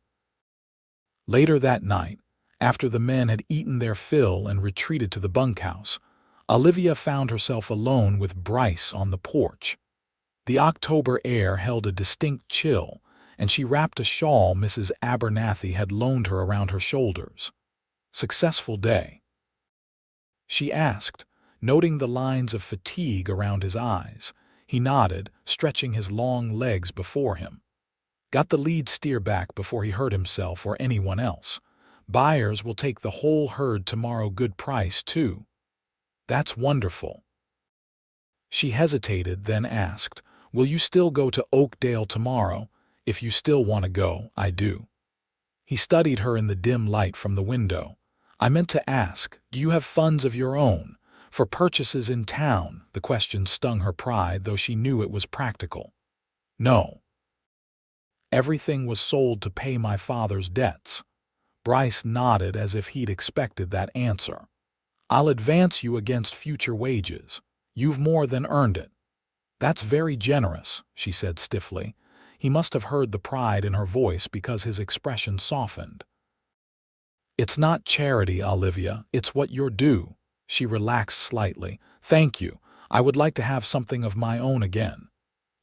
Later that night, after the men had eaten their fill and retreated to the bunkhouse, Olivia found herself alone with Bryce on the porch. The October air held a distinct chill, and she wrapped a shawl Mrs. Abernathy had loaned her around her shoulders. "Successful day?" she asked, noting the lines of fatigue around his eyes. He nodded, stretching his long legs before him. "Got the lead steer back before he hurt himself or anyone else. Buyers will take the whole herd tomorrow, good price, too." "That's wonderful." She hesitated, then asked, "Will you still go to Oakdale tomorrow?" "If you still want to go, I do." He studied her in the dim light from the window. "I meant to ask, do you have funds of your own? For purchases in town?" The question stung her pride, though she knew it was practical. "No. Everything was sold to pay my father's debts." Bryce nodded as if he'd expected that answer. "I'll advance you against future wages. You've more than earned it." "That's very generous," she said stiffly. He must have heard the pride in her voice because his expression softened. "It's not charity, Olivia, it's what you're due." She relaxed slightly. "Thank you. I would like to have something of my own again."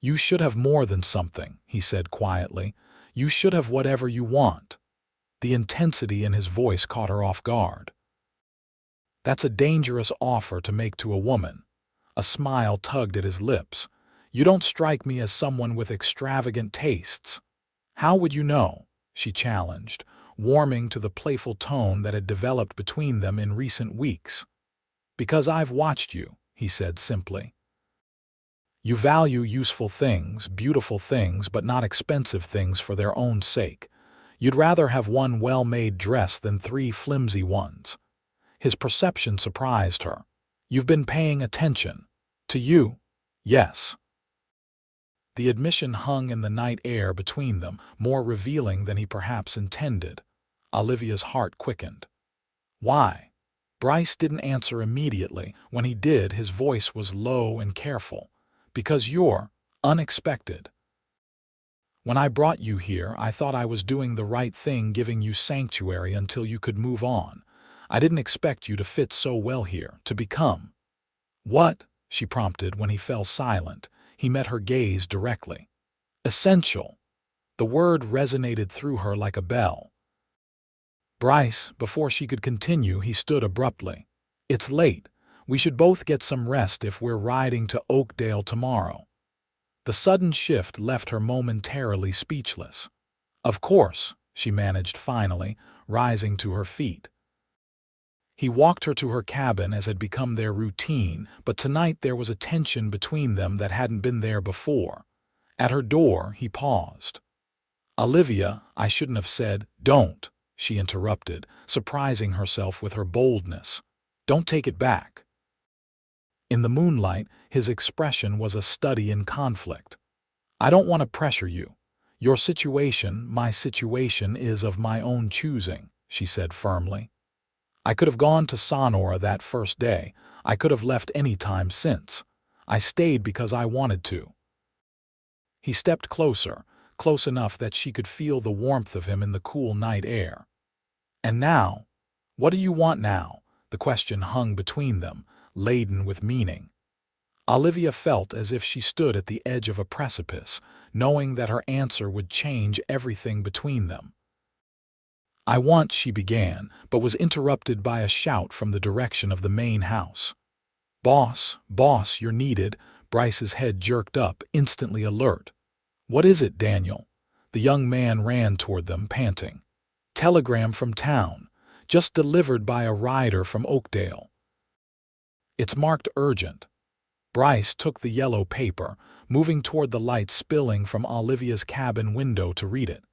"You should have more than something," he said quietly. "You should have whatever you want." The intensity in his voice caught her off guard. "That's a dangerous offer to make to a woman." A smile tugged at his lips. "You don't strike me as someone with extravagant tastes." "How would you know?" she challenged, warming to the playful tone that had developed between them in recent weeks. Because I've watched you, he said simply. You value useful things, beautiful things, but not expensive things for their own sake. You'd rather have one well-made dress than 3 flimsy ones. His perception surprised her. You've been paying attention. To you? Yes. The admission hung in the night air between them, more revealing than he perhaps intended. Olivia's heart quickened. Why? Bryce didn't answer immediately. When he did, his voice was low and careful. Because you're unexpected. When I brought you here, I thought I was doing the right thing giving you sanctuary until you could move on. I didn't expect you to fit so well here, to become. What? She prompted when he fell silent. He met her gaze directly. Essential. The word resonated through her like a bell. Bryce, before she could continue, he stood abruptly. It's late. We should both get some rest if we're riding to Oakdale tomorrow. The sudden shift left her momentarily speechless. Of course, she managed finally, rising to her feet. He walked her to her cabin as had become their routine, but tonight there was a tension between them that hadn't been there before. At her door, he paused. Olivia, I shouldn't have said, don't, she interrupted, surprising herself with her boldness. Don't take it back. In the moonlight, his expression was a study in conflict. I don't want to pressure you. Your situation, my situation, is of my own choosing, she said firmly. I could have gone to Sonora that first day. I could have left any time since. I stayed because I wanted to. He stepped closer, close enough that she could feel the warmth of him in the cool night air. And now? What do you want now? The question hung between them, laden with meaning. Olivia felt as if she stood at the edge of a precipice, knowing that her answer would change everything between them. I want, she began, but was interrupted by a shout from the direction of the main house. Boss, boss, you're needed. Bryce's head jerked up, instantly alert. What is it, Daniel? The young man ran toward them, panting. Telegram from town, just delivered by a rider from Oakdale. It's marked urgent. Bryce took the yellow paper, moving toward the light spilling from Olivia's cabin window to read it.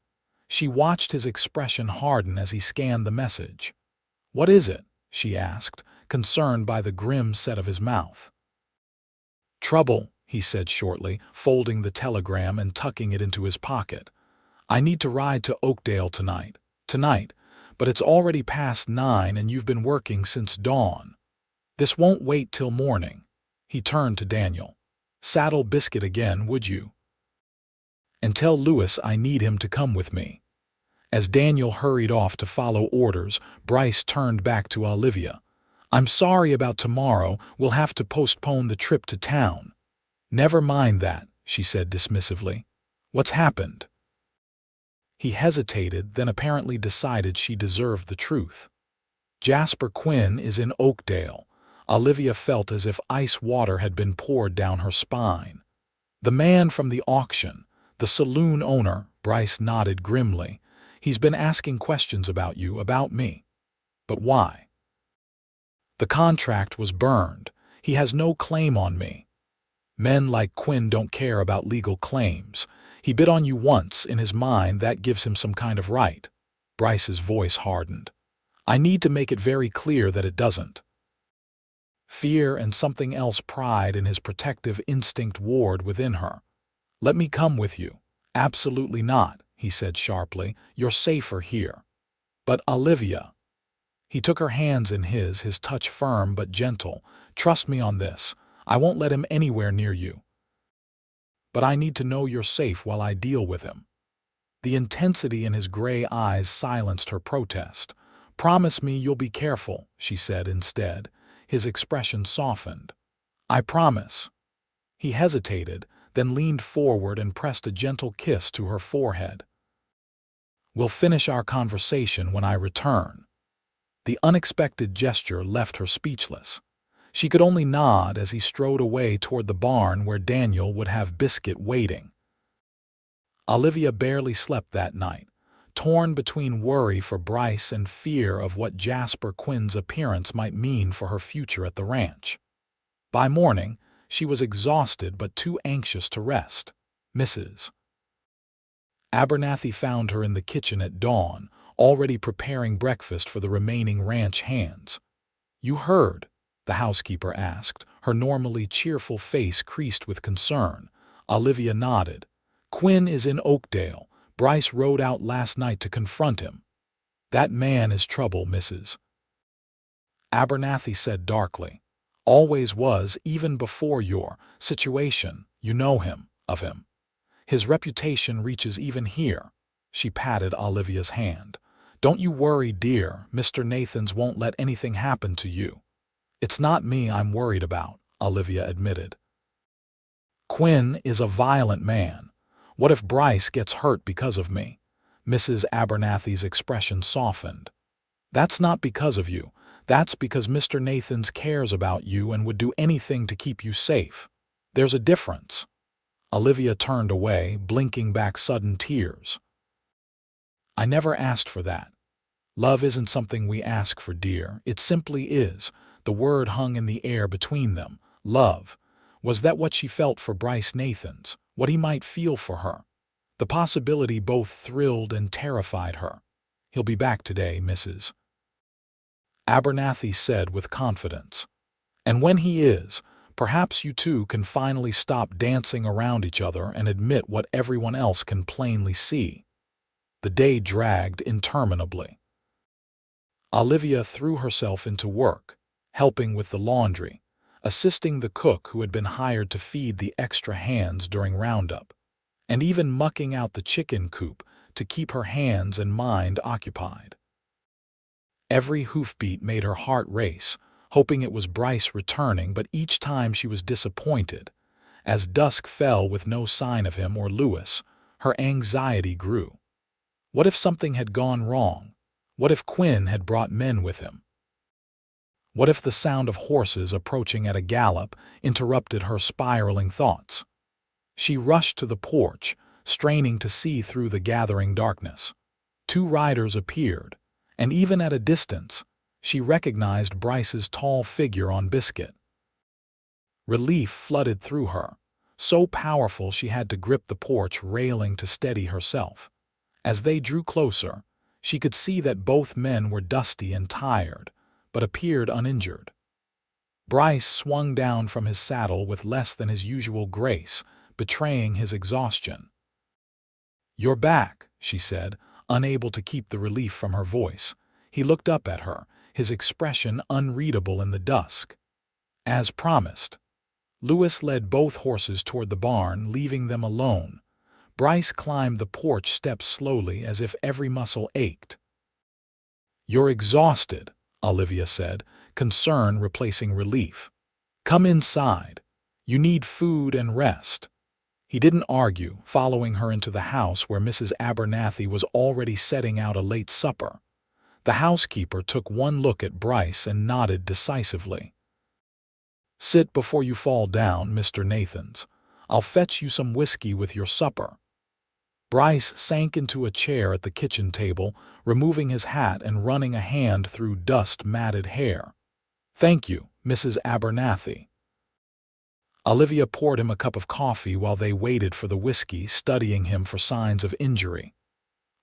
She watched his expression harden as he scanned the message. What is it? She asked, concerned by the grim set of his mouth. Trouble, he said shortly, folding the telegram and tucking it into his pocket. I need to ride to Oakdale tonight, but it's already past 9 and you've been working since dawn. This won't wait till morning. He turned to Daniel. Saddle Biscuit again, would you? And tell Lewis I need him to come with me. As Daniel hurried off to follow orders, Bryce turned back to Olivia. I'm sorry about tomorrow. We'll have to postpone the trip to town. Never mind that, she said dismissively. What's happened? He hesitated, then apparently decided she deserved the truth. Jasper Quinn is in Oakdale. Olivia felt as if ice water had been poured down her spine. The man from the auction, the saloon owner, Bryce nodded grimly. He's been asking questions about you, about me. But why? The contract was burned. He has no claim on me. Men like Quinn don't care about legal claims. He bid on you once. In his mind, that gives him some kind of right. Bryce's voice hardened. I need to make it very clear that it doesn't. Fear and something else, pride in his protective instinct, warred within her. Let me come with you. Absolutely not, he said sharply. You're safer here. But Olivia. He took her hands in his touch firm but gentle. Trust me on this. I won't let him anywhere near you. But I need to know you're safe while I deal with him. The intensity in his gray eyes silenced her protest. Promise me you'll be careful, she said instead. His expression softened. I promise. He hesitated, then leaned forward and pressed a gentle kiss to her forehead. We'll finish our conversation when I return. The unexpected gesture left her speechless. She could only nod as he strode away toward the barn where Daniel would have Biscuit waiting. Olivia barely slept that night, torn between worry for Bryce and fear of what Jasper Quinn's appearance might mean for her future at the ranch. By morning, she was exhausted but too anxious to rest. Mrs. Abernathy found her in the kitchen at dawn, already preparing breakfast for the remaining ranch hands. "You heard?" the housekeeper asked, her normally cheerful face creased with concern. Olivia nodded. "Quinn is in Oakdale. Bryce rode out last night to confront him." "That man is trouble, Mrs. Abernathy said darkly. "Always was, even before your situation. You know him, of him. His reputation reaches even here." She patted Olivia's hand. "Don't you worry, dear. Mr. Nathans won't let anything happen to you." "It's not me I'm worried about," Olivia admitted. "Quinn is a violent man. What if Bryce gets hurt because of me?" Mrs. Abernathy's expression softened. "That's not because of you. That's because Mr. Nathans cares about you and would do anything to keep you safe. There's a difference." Olivia turned away, blinking back sudden tears. "I never asked for that. Love isn't something we ask for, dear. It simply is." The word hung in the air between them. Love. Was that what she felt for Bryce Nathans? What he might feel for her? The possibility both thrilled and terrified her. "He'll be back today, Mrs. Abernathy said with confidence. "And when he is, perhaps you two can finally stop dancing around each other and admit what everyone else can plainly see." The day dragged interminably. Olivia threw herself into work, helping with the laundry, assisting the cook who had been hired to feed the extra hands during roundup, and even mucking out the chicken coop to keep her hands and mind occupied. Every hoofbeat made her heart race, hoping it was Bryce returning, but each time she was disappointed. As dusk fell with no sign of him or Lewis, her anxiety grew. What if something had gone wrong? What if Quinn had brought men with him? What if the sound of horses approaching at a gallop interrupted her spiraling thoughts? She rushed to the porch, straining to see through the gathering darkness. 2 riders appeared, and even at a distance, she recognized Bryce's tall figure on Biscuit. Relief flooded through her, so powerful she had to grip the porch railing to steady herself. As they drew closer, she could see that both men were dusty and tired, but appeared uninjured. Bryce swung down from his saddle with less than his usual grace, betraying his exhaustion. "You're back," she said, unable to keep the relief from her voice. He looked up at her, his expression unreadable in the dusk. As promised, Lewis led both horses toward the barn, leaving them alone. Bryce climbed the porch steps slowly, as if every muscle ached. "You're exhausted," Olivia said, concern replacing relief. "Come inside. You need food and rest." He didn't argue, following her into the house where Mrs. Abernathy was already setting out a late supper. The housekeeper took one look at Bryce and nodded decisively. "Sit before you fall down, Mr. Nathans. I'll fetch you some whiskey with your supper." Bryce sank into a chair at the kitchen table, removing his hat and running a hand through dust-matted hair. "Thank you, Mrs. Abernathy." Olivia poured him a cup of coffee while they waited for the whiskey, studying him for signs of injury.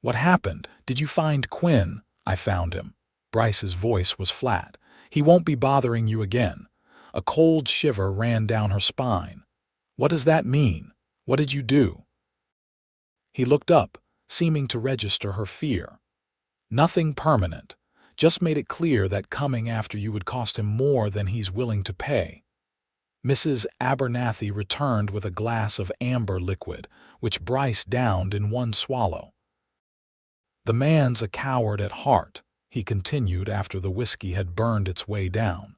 "What happened? Did you find Quinn?" "I found him." Bryce's voice was flat. "He won't be bothering you again." A cold shiver ran down her spine. "What does that mean? What did you do?" He looked up, seeming to register her fear. "Nothing permanent. Just made it clear that coming after you would cost him more than he's willing to pay." Mrs. Abernathy returned with a glass of amber liquid, which Bryce downed in one swallow. "The man's a coward at heart," he continued after the whiskey had burned its way down.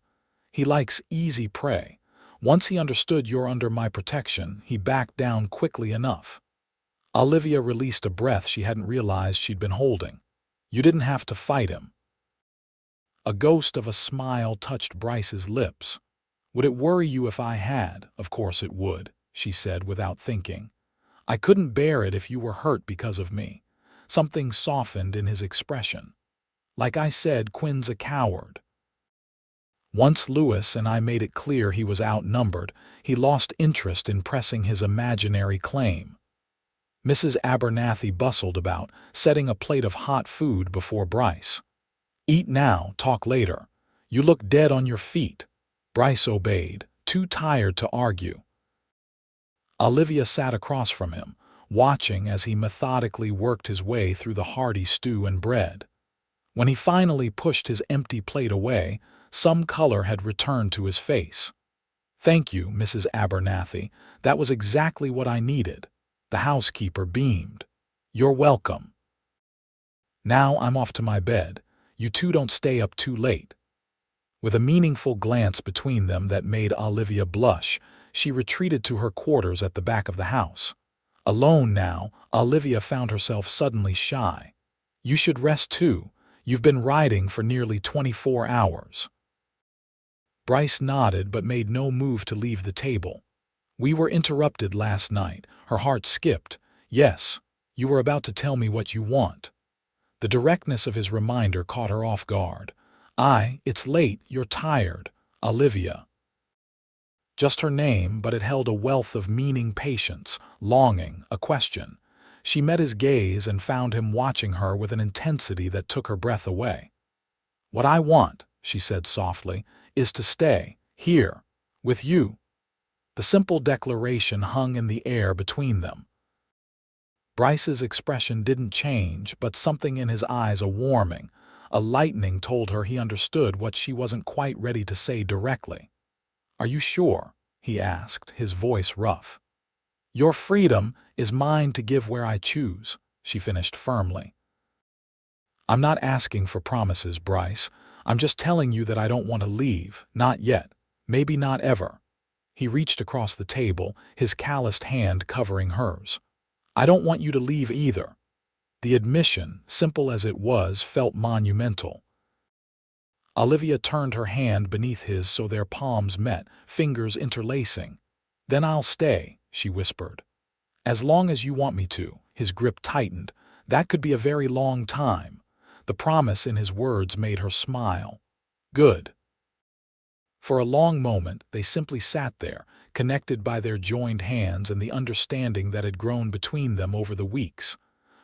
"He likes easy prey. Once he understood you're under my protection, he backed down quickly enough." Olivia released a breath she hadn't realized she'd been holding. "You didn't have to fight him." A ghost of a smile touched Bryce's lips. "Would it worry you if I had?" "Of course it would," she said without thinking. "I couldn't bear it if you were hurt because of me. Something softened in his expression. Like I said, Quinn's a coward. Once Lewis and I made it clear he was outnumbered, he lost interest in pressing his imaginary claim. Mrs. Abernathy bustled about, setting a plate of hot food before Bryce. "Eat now, talk later. You look dead on your feet." Bryce obeyed, too tired to argue. Olivia sat across from him, watching as he methodically worked his way through the hearty stew and bread. When he finally pushed his empty plate away, some color had returned to his face. "Thank you, Mrs. Abernathy. That was exactly what I needed." The housekeeper beamed. "You're welcome. Now I'm off to my bed. You two don't stay up too late." With a meaningful glance between them that made Olivia blush, she retreated to her quarters at the back of the house. Alone now, Olivia found herself suddenly shy. "You should rest too. You've been riding for nearly 24 hours. Bryce nodded but made no move to leave the table. "We were interrupted last night." Her heart skipped. "Yes, you were about to tell me what you want." The directness of his reminder caught her off guard. It's late, you're tired." "Olivia." Just her name, but it held a wealth of meaning, patience, longing, a question. She met his gaze and found him watching her with an intensity that took her breath away. "What I want," she said softly, "is to stay here with you." The simple declaration hung in the air between them. Bryce's expression didn't change, but something in his eyes, a warming, a lightening, told her he understood what she wasn't quite ready to say directly. "Are you sure?" he asked, his voice rough. "Your freedom is mine to give where I choose," she finished firmly. "I'm not asking for promises, Bryce. I'm just telling you that I don't want to leave, not yet, maybe not ever." He reached across the table, his calloused hand covering hers. "I don't want you to leave either." The admission, simple as it was, felt monumental. Olivia turned her hand beneath his so their palms met, fingers interlacing. "Then I'll stay," she whispered. "As long as you want me to." His grip tightened. That could be a very long time. The promise in his words made her smile. "Good." For a long moment, they simply sat there, connected by their joined hands and the understanding that had grown between them over the weeks.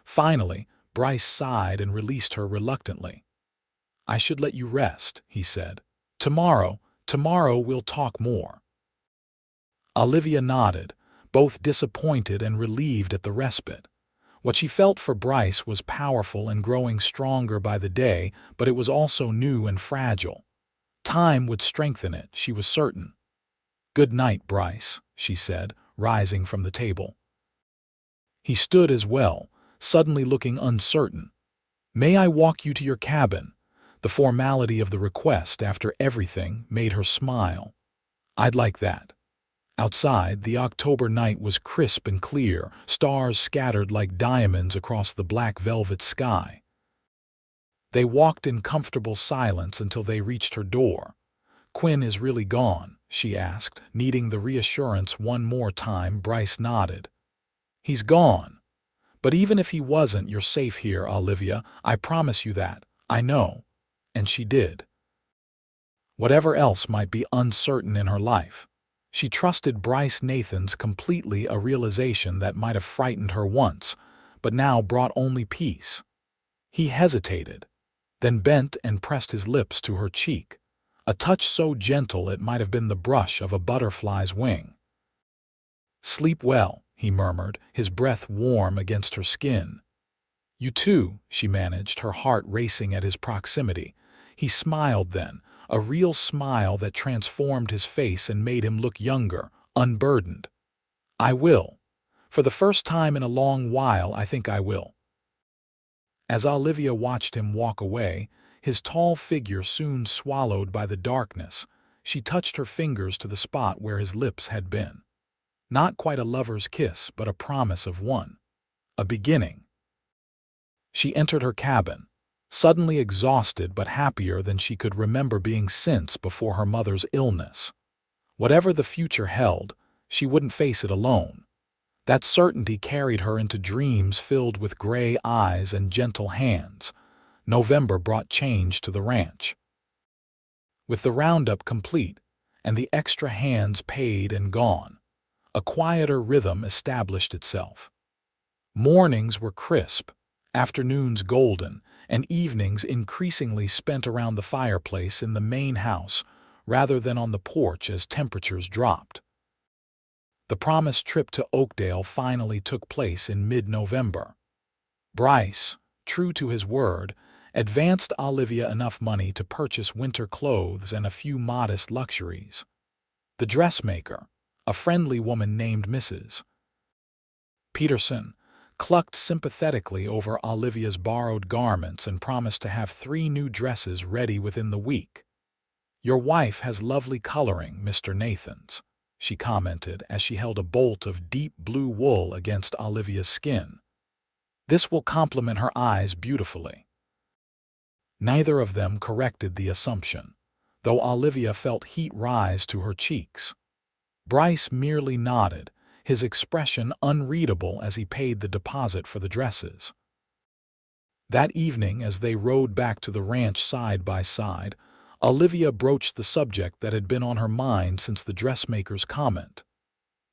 Finally, Bryce sighed and released her reluctantly. "I should let you rest," he said. Tomorrow we'll talk more." Olivia nodded, both disappointed and relieved at the respite. What she felt for Bryce was powerful and growing stronger by the day, but it was also new and fragile. Time would strengthen it, she was certain. "Good night, Bryce," she said, rising from the table. He stood as well, suddenly looking uncertain. "May I walk you to your cabin?" The formality of the request, after everything, made her smile. "I'd like that." Outside, the October night was crisp and clear, stars scattered like diamonds across the black velvet sky. They walked in comfortable silence until they reached her door. "Quinn is really gone?" she asked, needing the reassurance one more time. Bryce nodded. "He's gone. But even if he wasn't, you're safe here, Olivia. I promise you that. I know." And she did. Whatever else might be uncertain in her life, she trusted Bryce Nathans completely, a realization that might have frightened her once, but now brought only peace. He hesitated, then bent and pressed his lips to her cheek, a touch so gentle it might have been the brush of a butterfly's wing. "Sleep well," he murmured, his breath warm against her skin. "You too," she managed, her heart racing at his proximity. He smiled then, a real smile that transformed his face and made him look younger, unburdened. "I will. For the first time in a long while, I think I will." As Olivia watched him walk away, his tall figure soon swallowed by the darkness, she touched her fingers to the spot where his lips had been. Not quite a lover's kiss, but a promise of one. A beginning. She entered her cabin, suddenly exhausted but happier than she could remember being since before her mother's illness. Whatever the future held, she wouldn't face it alone. That certainty carried her into dreams filled with gray eyes and gentle hands. November brought change to the ranch. With the roundup complete and the extra hands paid and gone, a quieter rhythm established itself. Mornings were crisp, afternoons golden, and evenings increasingly spent around the fireplace in the main house rather than on the porch as temperatures dropped. The promised trip to Oakdale finally took place in mid-November. Bryce, true to his word, advanced Olivia enough money to purchase winter clothes and a few modest luxuries. The dressmaker, a friendly woman named Mrs. Peterson, clucked sympathetically over Olivia's borrowed garments and promised to have 3 new dresses ready within the week. "Your wife has lovely coloring, Mr. Nathans," she commented as she held a bolt of deep blue wool against Olivia's skin. "This will complement her eyes beautifully." Neither of them corrected the assumption, though Olivia felt heat rise to her cheeks. Bryce merely nodded, his expression unreadable as he paid the deposit for the dresses. That evening, as they rode back to the ranch side by side, Olivia broached the subject that had been on her mind since the dressmaker's comment.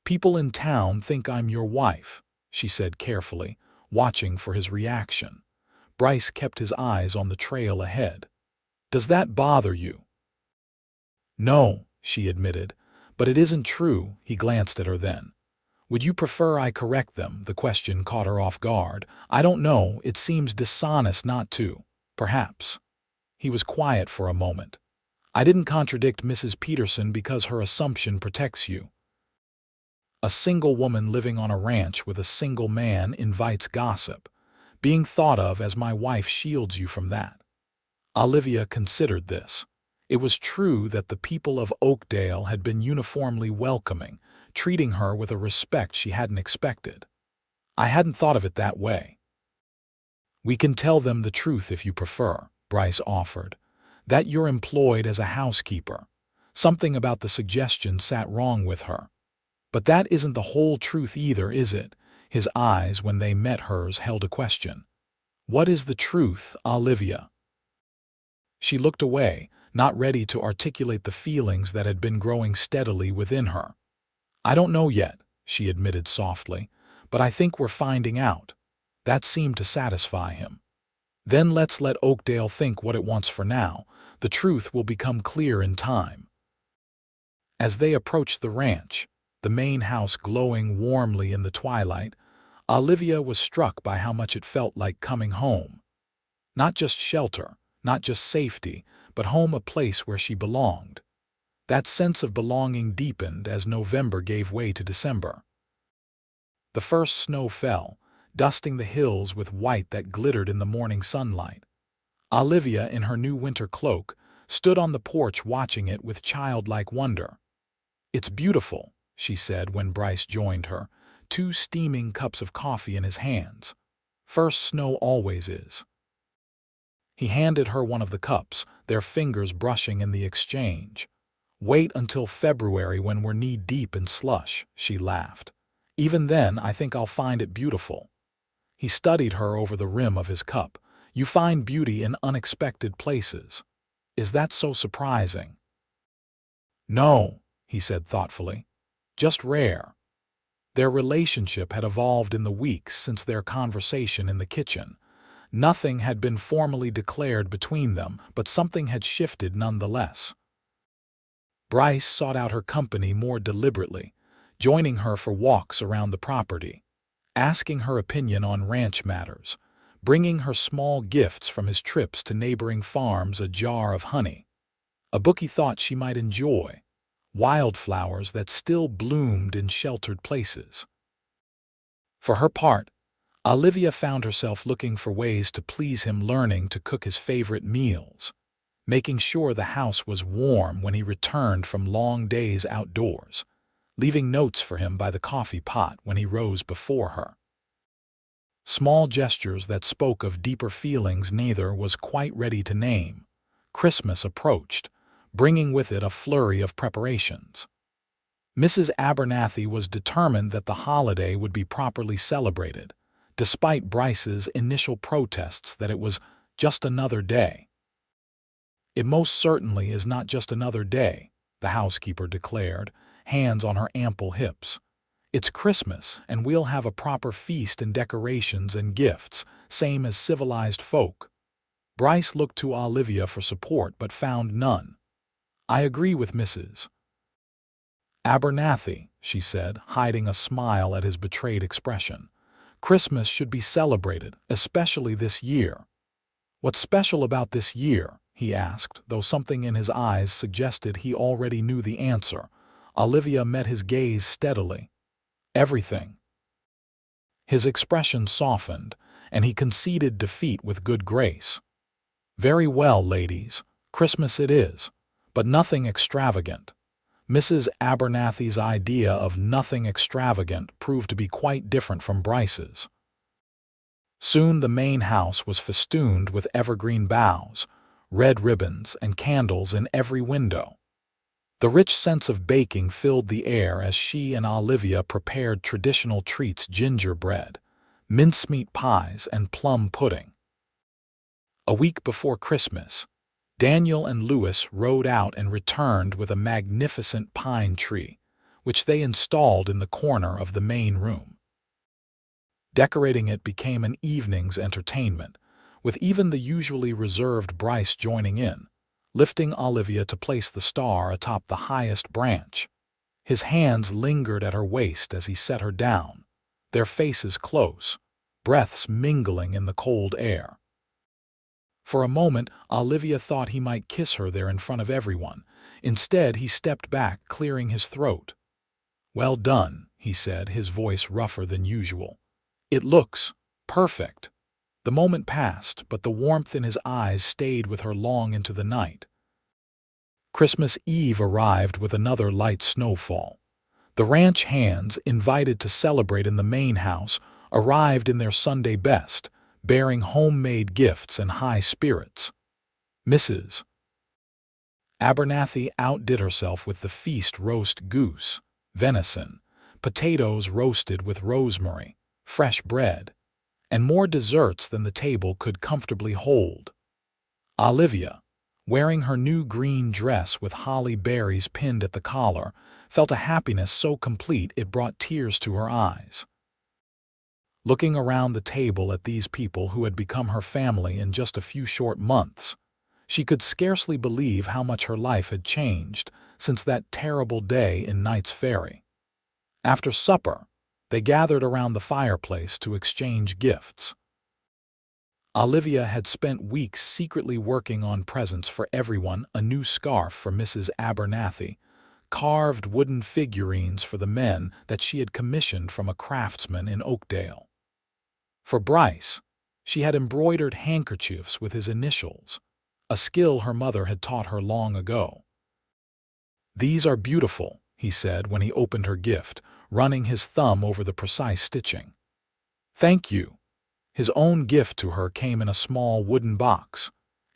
"People in town think I'm your wife," she said carefully, watching for his reaction. Bryce kept his eyes on the trail ahead. "Does that bother you?" "No," she admitted, "but it isn't true." He glanced at her then. "Would you prefer I correct them?" The question caught her off guard. "I don't know, it seems dishonest not to. Perhaps." He was quiet for a moment. "I didn't contradict Mrs. Peterson because her assumption protects you. A single woman living on a ranch with a single man invites gossip. Being thought of as my wife shields you from that." Olivia considered this. It was true that the people of Oakdale had been uniformly welcoming, treating her with a respect she hadn't expected. "I hadn't thought of it that way." "We can tell them the truth if you prefer," Bryce offered. "That you're employed as a housekeeper." Something about the suggestion sat wrong with her. "But that isn't the whole truth either, is it?" His eyes, when they met hers, held a question. "What is the truth, Olivia?" She looked away, not ready to articulate the feelings that had been growing steadily within her. "I don't know yet," she admitted softly, "but I think we're finding out." That seemed to satisfy him. "Then let's let Oakdale think what it wants for now. The truth will become clear in time." As they approached the ranch, the main house glowing warmly in the twilight, Olivia was struck by how much it felt like coming home. Not just shelter, not just safety, but home, a place where she belonged. That sense of belonging deepened as November gave way to December. The first snow fell, dusting the hills with white that glittered in the morning sunlight. Olivia, in her new winter cloak, stood on the porch watching it with childlike wonder. "It's beautiful," she said when Bryce joined her, 2 steaming cups of coffee in his hands. "First snow always is." He handed her one of the cups, their fingers brushing in the exchange. "Wait until February when we're knee-deep in slush," she laughed. "Even then, I think I'll find it beautiful." He studied her over the rim of his cup. "You find beauty in unexpected places. Is that so surprising?" "No," he said thoughtfully. "Just rare." Their relationship had evolved in the weeks since their conversation in the kitchen. Nothing had been formally declared between them, but something had shifted nonetheless. Bryce sought out her company more deliberately, joining her for walks around the property, asking her opinion on ranch matters, bringing her small gifts from his trips to neighboring farms, a jar of honey, a book he thought she might enjoy, wildflowers that still bloomed in sheltered places. For her part, Olivia found herself looking for ways to please him, learning to cook his favorite meals, making sure the house was warm when he returned from long days outdoors, leaving notes for him by the coffee pot when he rose before her. Small gestures that spoke of deeper feelings neither was quite ready to name. Christmas approached, bringing with it a flurry of preparations. Mrs. Abernathy was determined that the holiday would be properly celebrated, despite Bryce's initial protests that it was just another day. "It most certainly is not just another day," the housekeeper declared, hands on her ample hips. "It's Christmas, and we'll have a proper feast and decorations and gifts, same as civilized folk." Bryce looked to Olivia for support but found none. "I agree with Mrs. Abernathy," she said, hiding a smile at his betrayed expression. "Christmas should be celebrated, especially this year." "What's special about this year?" he asked, though something in his eyes suggested he already knew the answer. Olivia met his gaze steadily. "Everything." His expression softened, and he conceded defeat with good grace. "Very well, ladies, Christmas it is, but nothing extravagant." Mrs. Abernathy's idea of nothing extravagant proved to be quite different from Bryce's. Soon the main house was festooned with evergreen boughs, red ribbons, and candles in every window. The rich sense of baking filled the air as she and Olivia prepared traditional treats: gingerbread, mincemeat pies, and plum pudding. A week before Christmas, Daniel and Louis rode out and returned with a magnificent pine tree, which they installed in the corner of the main room. Decorating it became an evening's entertainment, with even the usually reserved Bryce joining in, lifting Olivia to place the star atop the highest branch. His hands lingered at her waist as he set her down, their faces close, breaths mingling in the cold air. For a moment, Olivia thought he might kiss her there in front of everyone. Instead, he stepped back, clearing his throat. "Well done," he said, his voice rougher than usual. "It looks perfect." The moment passed, but the warmth in his eyes stayed with her long into the night. Christmas Eve arrived with another light snowfall. The ranch hands, invited to celebrate in the main house, arrived in their Sunday best, bearing homemade gifts and high spirits. Mrs. Abernathy outdid herself with the feast: roast goose, venison, potatoes roasted with rosemary, fresh bread, and more desserts than the table could comfortably hold. Olivia, wearing her new green dress with holly berries pinned at the collar, felt a happiness so complete it brought tears to her eyes. Looking around the table at these people who had become her family in just a few short months, she could scarcely believe how much her life had changed since that terrible day in Knights Ferry. After supper, they gathered around the fireplace to exchange gifts. Olivia had spent weeks secretly working on presents for everyone: a new scarf for Mrs. Abernathy, carved wooden figurines for the men that she had commissioned from a craftsman in Oakdale. For Bryce, she had embroidered handkerchiefs with his initials, a skill her mother had taught her long ago. "These are beautiful," he said when he opened her gift, running his thumb over the precise stitching. "Thank you." His own gift to her came in a small wooden box.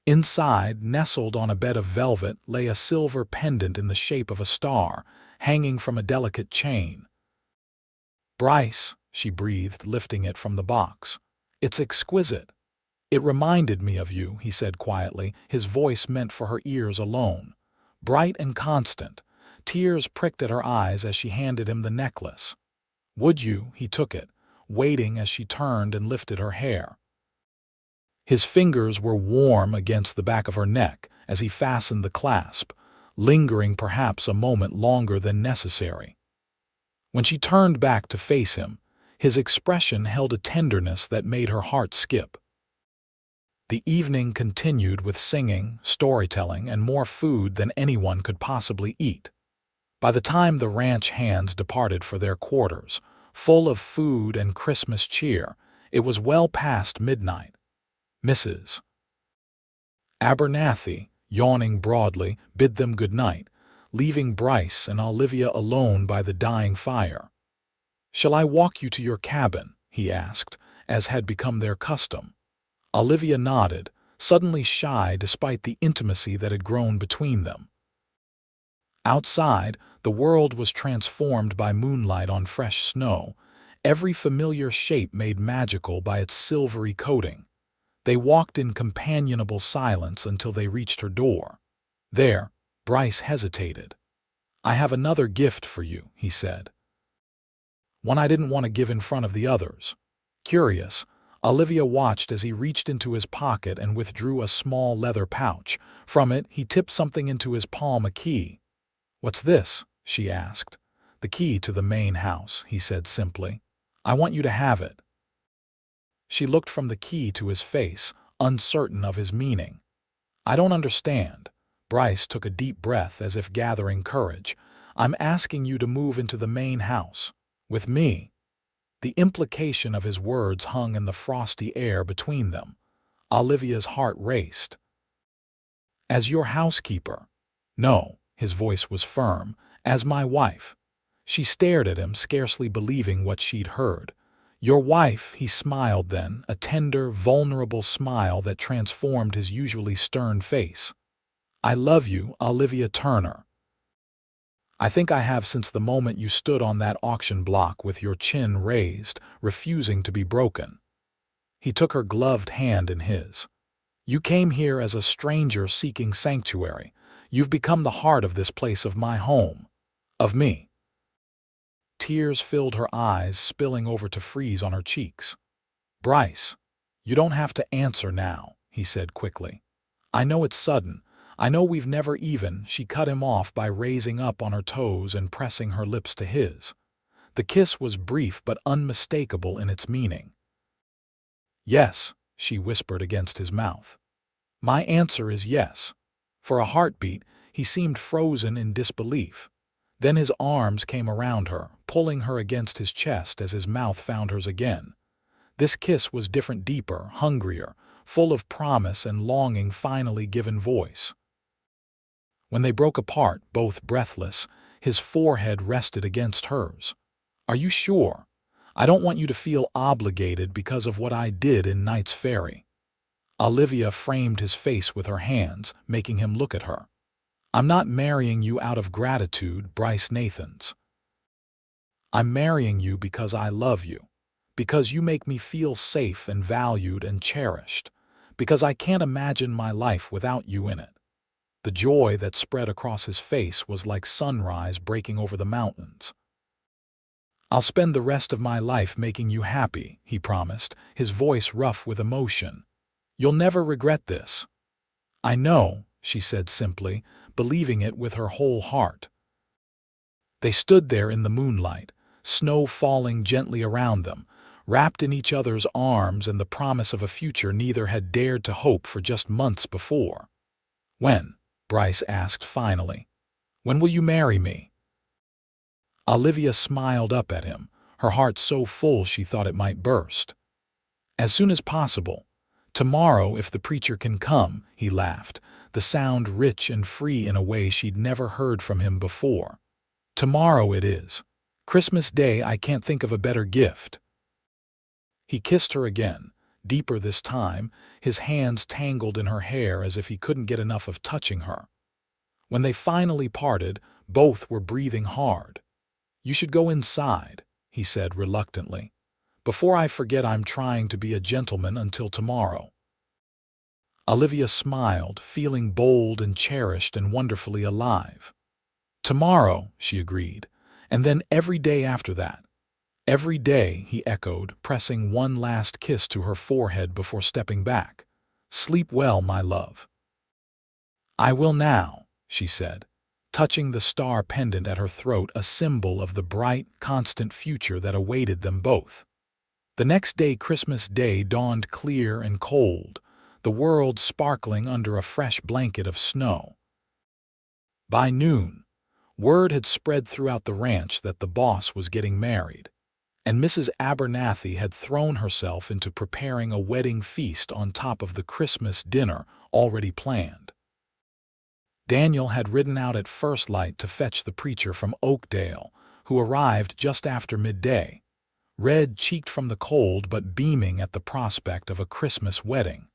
Inside, nestled on a bed of velvet, lay a silver pendant in the shape of a star, hanging from a delicate chain. "Bryce," she breathed, lifting it from the box. "It's exquisite." "It reminded me of you," he said quietly, his voice meant for her ears alone. Bright and constant, tears pricked at her eyes as she handed him the necklace. "Would you?" He took it, waiting as she turned and lifted her hair. His fingers were warm against the back of her neck as he fastened the clasp, lingering perhaps a moment longer than necessary. When she turned back to face him, his expression held a tenderness that made her heart skip. The evening continued with singing, storytelling, and more food than anyone could possibly eat. By the time the ranch hands departed for their quarters, full of food and Christmas cheer, it was well past midnight. Mrs. Abernathy, yawning broadly, bid them good night, leaving Bryce and Olivia alone by the dying fire. "Shall I walk you to your cabin?" he asked, as had become their custom. Olivia nodded, suddenly shy despite the intimacy that had grown between them. Outside, the The world was transformed by moonlight on fresh snow, every familiar shape made magical by its silvery coating. They walked in companionable silence until they reached her door. There, Bryce hesitated. "I have another gift for you," he said. One I didn't want to give in front of the others. Curious, Olivia watched as he reached into his pocket and withdrew a small leather pouch. From it, he tipped something into his palm, a key. "What's this?" she asked. "The key to the main house," he said simply. "I want you to have it." She looked from the key to his face, uncertain of his meaning. "I don't understand." Bryce took a deep breath as if gathering courage. "I'm asking you to move into the main house. With me." The implication of his words hung in the frosty air between them. Olivia's heart raced. "As your housekeeper." "No," his voice was firm. "As my wife." She stared at him, scarcely believing what she'd heard. "Your wife," he smiled then, a tender, vulnerable smile that transformed his usually stern face. "I love you, Olivia Turner. I think I have since the moment you stood on that auction block with your chin raised, refusing to be broken." He took her gloved hand in his. "You came here as a stranger seeking sanctuary. You've become the heart of this place, of my home. Of me." Tears filled her eyes, spilling over to freeze on her cheeks. "Bryce, you don't have to answer now," he said quickly. "I know it's sudden. I know we've never even—" She cut him off by raising up on her toes and pressing her lips to his. The kiss was brief but unmistakable in its meaning. "Yes," she whispered against his mouth. "My answer is yes." For a heartbeat, he seemed frozen in disbelief. Then his arms came around her, pulling her against his chest as his mouth found hers again. This kiss was different, deeper, hungrier, full of promise and longing finally given voice. When they broke apart, both breathless, his forehead rested against hers. "Are you sure? I don't want you to feel obligated because of what I did in Knights Ferry." Olivia framed his face with her hands, making him look at her. "I'm not marrying you out of gratitude, Bryce Nathans. I'm marrying you because I love you. Because you make me feel safe and valued and cherished. Because I can't imagine my life without you in it." The joy that spread across his face was like sunrise breaking over the mountains. "I'll spend the rest of my life making you happy," he promised, his voice rough with emotion. "You'll never regret this." "I know," she said simply, believing it with her whole heart. They stood there in the moonlight, snow falling gently around them, wrapped in each other's arms and the promise of a future neither had dared to hope for just months before. "When?" Bryce asked finally. "When will you marry me?" Olivia smiled up at him, her heart so full she thought it might burst. "As soon as possible. Tomorrow, if the preacher can come," he laughed, the sound rich and free in a way she'd never heard from him before. "Tomorrow it is. Christmas Day. I can't think of a better gift." He kissed her again, deeper this time, his hands tangled in her hair as if he couldn't get enough of touching her. When they finally parted, both were breathing hard. "You should go inside," he said reluctantly. "Before I forget, I'm trying to be a gentleman until tomorrow." Olivia smiled, feeling bold and cherished and wonderfully alive. "Tomorrow," she agreed, "and then every day after that." "Every day," he echoed, pressing one last kiss to her forehead before stepping back. "Sleep well, my love." "I will now," she said, touching the star pendant at her throat, a symbol of the bright, constant future that awaited them both. The next day, Christmas Day, dawned clear and cold, the world sparkling under a fresh blanket of snow. By noon, word had spread throughout the ranch that the boss was getting married, and Mrs. Abernathy had thrown herself into preparing a wedding feast on top of the Christmas dinner already planned. Daniel had ridden out at first light to fetch the preacher from Oakdale, who arrived just after midday, red-cheeked from the cold but beaming at the prospect of a Christmas wedding.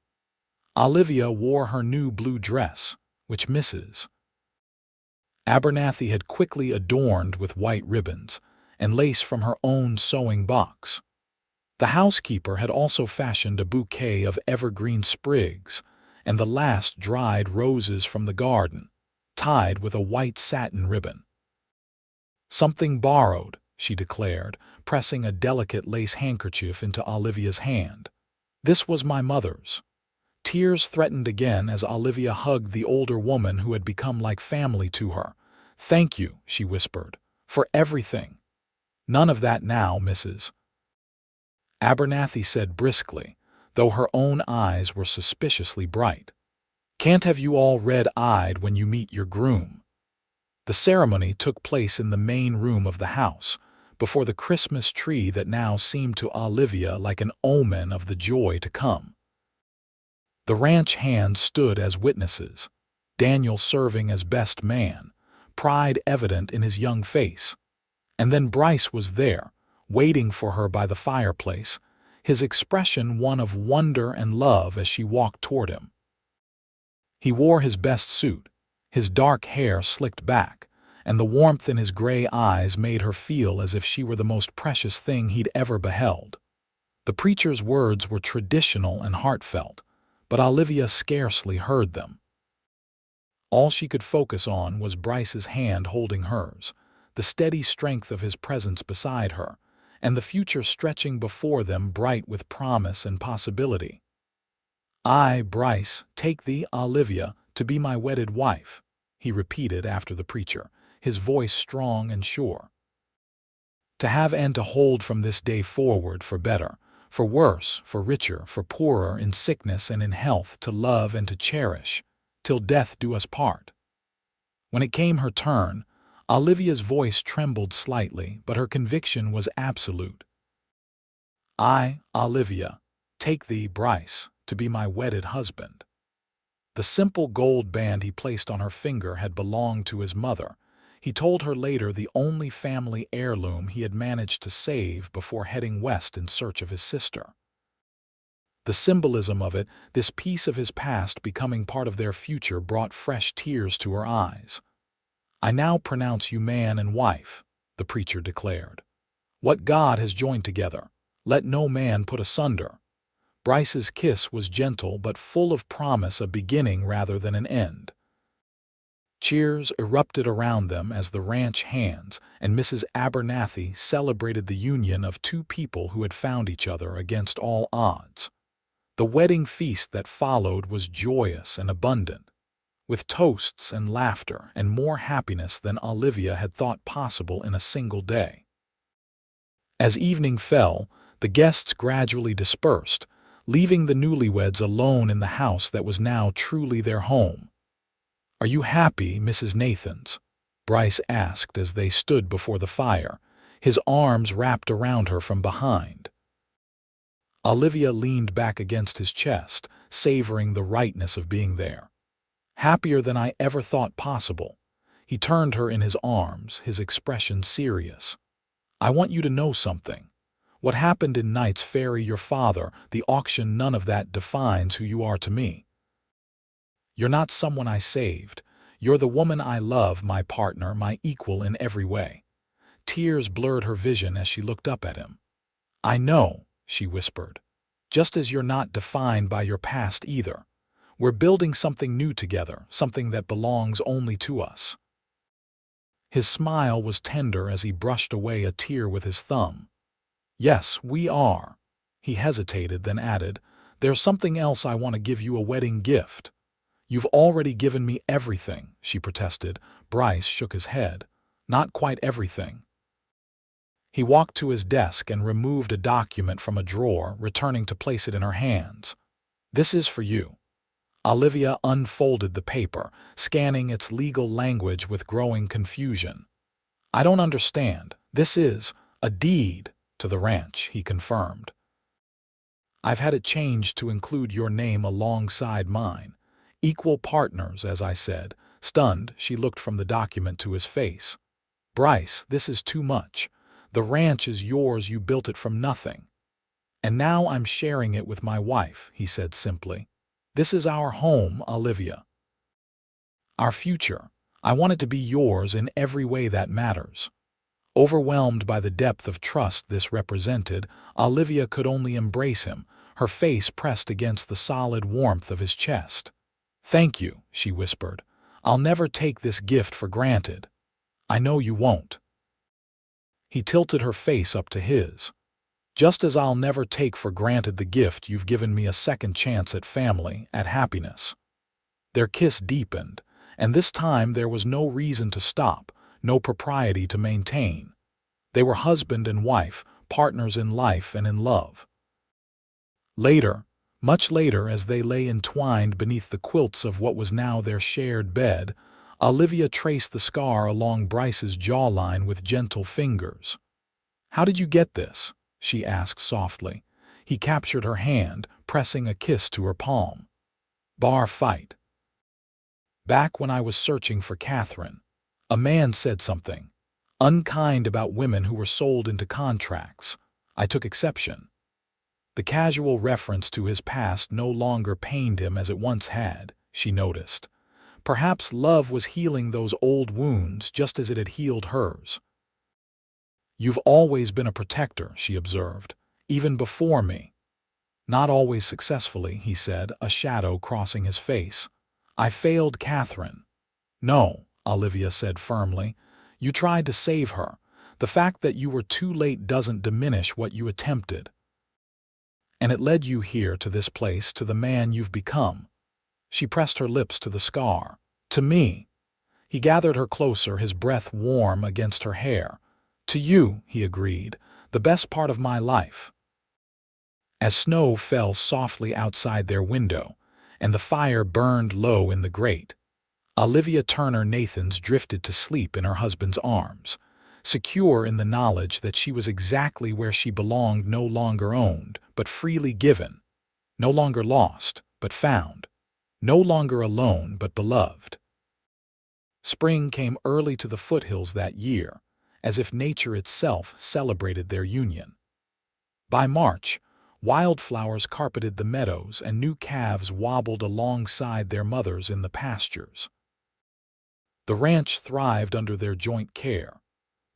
Olivia wore her new blue dress, which Mrs. Abernathy had quickly adorned with white ribbons and lace from her own sewing box. The housekeeper had also fashioned a bouquet of evergreen sprigs and the last dried roses from the garden, tied with a white satin ribbon. "Something borrowed," she declared, pressing a delicate lace handkerchief into Olivia's hand. "This was my mother's." Tears threatened again as Olivia hugged the older woman who had become like family to her. "Thank you," she whispered, "for everything." "None of that now, Mrs. Abernathy said briskly, though her own eyes were suspiciously bright. "Can't have you all red-eyed when you meet your groom." The ceremony took place in the main room of the house, before the Christmas tree that now seemed to Olivia like an omen of the joy to come. The ranch hands stood as witnesses, Daniel serving as best man, pride evident in his young face. And then Bryce was there, waiting for her by the fireplace, his expression one of wonder and love as she walked toward him. He wore his best suit, his dark hair slicked back, and the warmth in his gray eyes made her feel as if she were the most precious thing he'd ever beheld. The preacher's words were traditional and heartfelt, but Olivia scarcely heard them. All she could focus on was Bryce's hand holding hers, the steady strength of his presence beside her, and the future stretching before them bright with promise and possibility. "I, Bryce, take thee, Olivia, to be my wedded wife," he repeated after the preacher, his voice strong and sure. "To have and to hold from this day forward for better, for worse, for richer, for poorer, in sickness and in health, to love and to cherish, till death do us part." When it came her turn, Olivia's voice trembled slightly, but her conviction was absolute. "I, Olivia, take thee, Bryce, to be my wedded husband." The simple gold band he placed on her finger had belonged to his mother. He told her later the only family heirloom he had managed to save before heading west in search of his sister. The symbolism of it, this piece of his past becoming part of their future, brought fresh tears to her eyes. "I now pronounce you man and wife," the preacher declared. "What God has joined together, let no man put asunder." Bryce's kiss was gentle but full of promise, a beginning rather than an end. Cheers erupted around them as the ranch hands and Mrs. Abernathy celebrated the union of two people who had found each other against all odds. The wedding feast that followed was joyous and abundant, with toasts and laughter and more happiness than Olivia had thought possible in a single day. As evening fell, the guests gradually dispersed, leaving the newlyweds alone in the house that was now truly their home. "Are you happy, Mrs. Nathans?" Bryce asked as they stood before the fire, his arms wrapped around her from behind. Olivia leaned back against his chest, savoring the rightness of being there. "Happier than I ever thought possible." He turned her in his arms, his expression serious. "I want you to know something. What happened in Knights Ferry, your father, the auction, none of that defines who you are to me. You're not someone I saved. You're the woman I love, my partner, my equal in every way." Tears blurred her vision as she looked up at him. "I know," she whispered, "just as you're not defined by your past either. We're building something new together, something that belongs only to us." His smile was tender as he brushed away a tear with his thumb. "Yes, we are." He hesitated, then added, "There's something else. I want to give you a wedding gift." "You've already given me everything," she protested. Bryce shook his head. "Not quite everything." He walked to his desk and removed a document from a drawer, returning to place it in her hands. "This is for you." Olivia unfolded the paper, scanning its legal language with growing confusion. "I don't understand. This is a deed to the ranch," he confirmed. "I've had it changed to include your name alongside mine. Equal partners, as I said." Stunned, she looked from the document to his face. "Bryce, this is too much. The ranch is yours. You built it from nothing." "And now I'm sharing it with my wife," he said simply. "This is our home, Olivia. Our future." I want it to be yours in every way that matters." Overwhelmed by the depth of trust this represented, Olivia could only embrace him, her face pressed against the solid warmth of his chest. "Thank you," she whispered. "I'll never take this gift for granted. I know you won't." He tilted her face up to his. "Just as I'll never take for granted the gift you've given me, a second chance at family, at happiness." Their kiss deepened, and this time there was no reason to stop, no propriety to maintain. They were husband and wife, partners in life and in love. Later, much later, as they lay entwined beneath the quilts of what was now their shared bed, Olivia traced the scar along Bryce's jawline with gentle fingers. "How did you get this?" she asked softly. He captured her hand, pressing a kiss to her palm. "Bar fight. Back when I was searching for Catherine, a man said something unkind about women who were sold into contracts. I took exception." The casual reference to his past no longer pained him as it once had, she noticed. Perhaps love was healing those old wounds just as it had healed hers. "You've always been a protector," she observed, "even before me." "Not always successfully," he said, a shadow crossing his face. "I failed Catherine." "No," Olivia said firmly. "You tried to save her. The fact that you were too late doesn't diminish what you attempted. And it led you here, to this place, to the man you've become." She pressed her lips to the scar. "To me." He gathered her closer, his breath warm against her hair. "To you," he agreed, "the best part of my life." As snow fell softly outside their window, and the fire burned low in the grate, Olivia Turner Nathans drifted to sleep in her husband's arms, secure in the knowledge that she was exactly where she belonged, no longer owned, but freely given, no longer lost, but found, no longer alone, but beloved. Spring came early to the foothills that year, as if nature itself celebrated their union. By March, wildflowers carpeted the meadows and new calves wobbled alongside their mothers in the pastures. The ranch thrived under their joint care,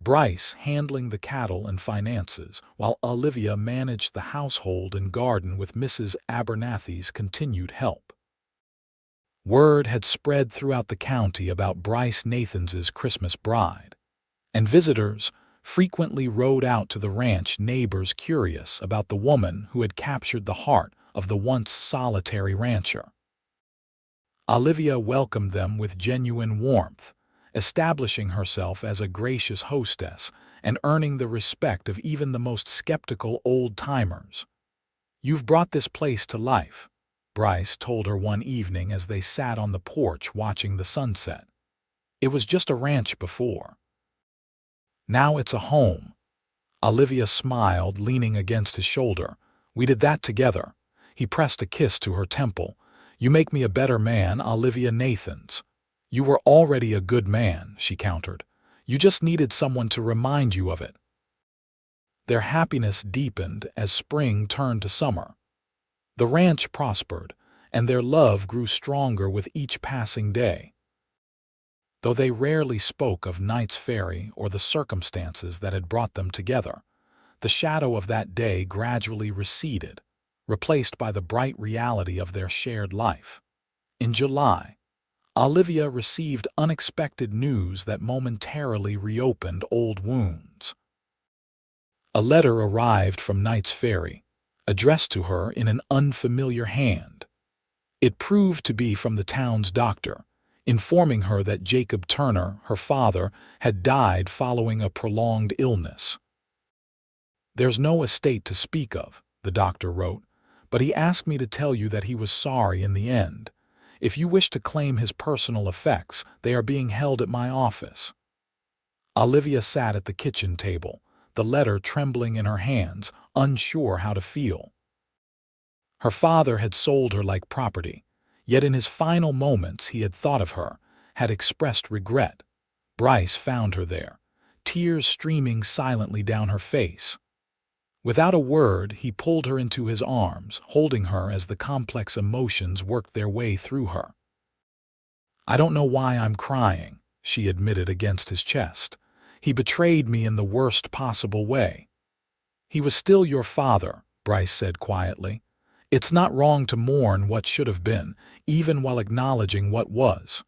Bryce handling the cattle and finances, while Olivia managed the household and garden with Mrs. Abernathy's continued help. Word had spread throughout the county about Bryce Nathans's Christmas bride, and visitors frequently rode out to the ranch, neighbors curious about the woman who had captured the heart of the once solitary rancher. Olivia welcomed them with genuine warmth, establishing herself as a gracious hostess and earning the respect of even the most skeptical old-timers. "You've brought this place to life," Bryce told her one evening as they sat on the porch watching the sunset. "It was just a ranch before. Now it's a home." Olivia smiled, leaning against his shoulder. "We did that together." He pressed a kiss to her temple. "You make me a better man, Olivia Nathans." "You were already a good man," she countered. "You just needed someone to remind you of it." Their happiness deepened as spring turned to summer. The ranch prospered, and their love grew stronger with each passing day. Though they rarely spoke of Knights Ferry or the circumstances that had brought them together, the shadow of that day gradually receded, replaced by the bright reality of their shared life. In July, Olivia received unexpected news that momentarily reopened old wounds. A letter arrived from Knights Ferry, addressed to her in an unfamiliar hand. It proved to be from the town's doctor, informing her that Jacob Turner, her father, had died following a prolonged illness. "There's no estate to speak of," the doctor wrote, "but he asked me to tell you that he was sorry in the end. If you wish to claim his personal effects, they are being held at my office." Olivia sat at the kitchen table, the letter trembling in her hands, unsure how to feel. Her father had sold her like property, yet in his final moments he had thought of her, had expressed regret. Bryce found her there, tears streaming silently down her face. Without a word, he pulled her into his arms, holding her as the complex emotions worked their way through her. "I don't know why I'm crying," she admitted against his chest. He betrayed me in the worst possible way. He was still your father, Bryce said quietly. It's not wrong to mourn what should have been, even while acknowledging what was.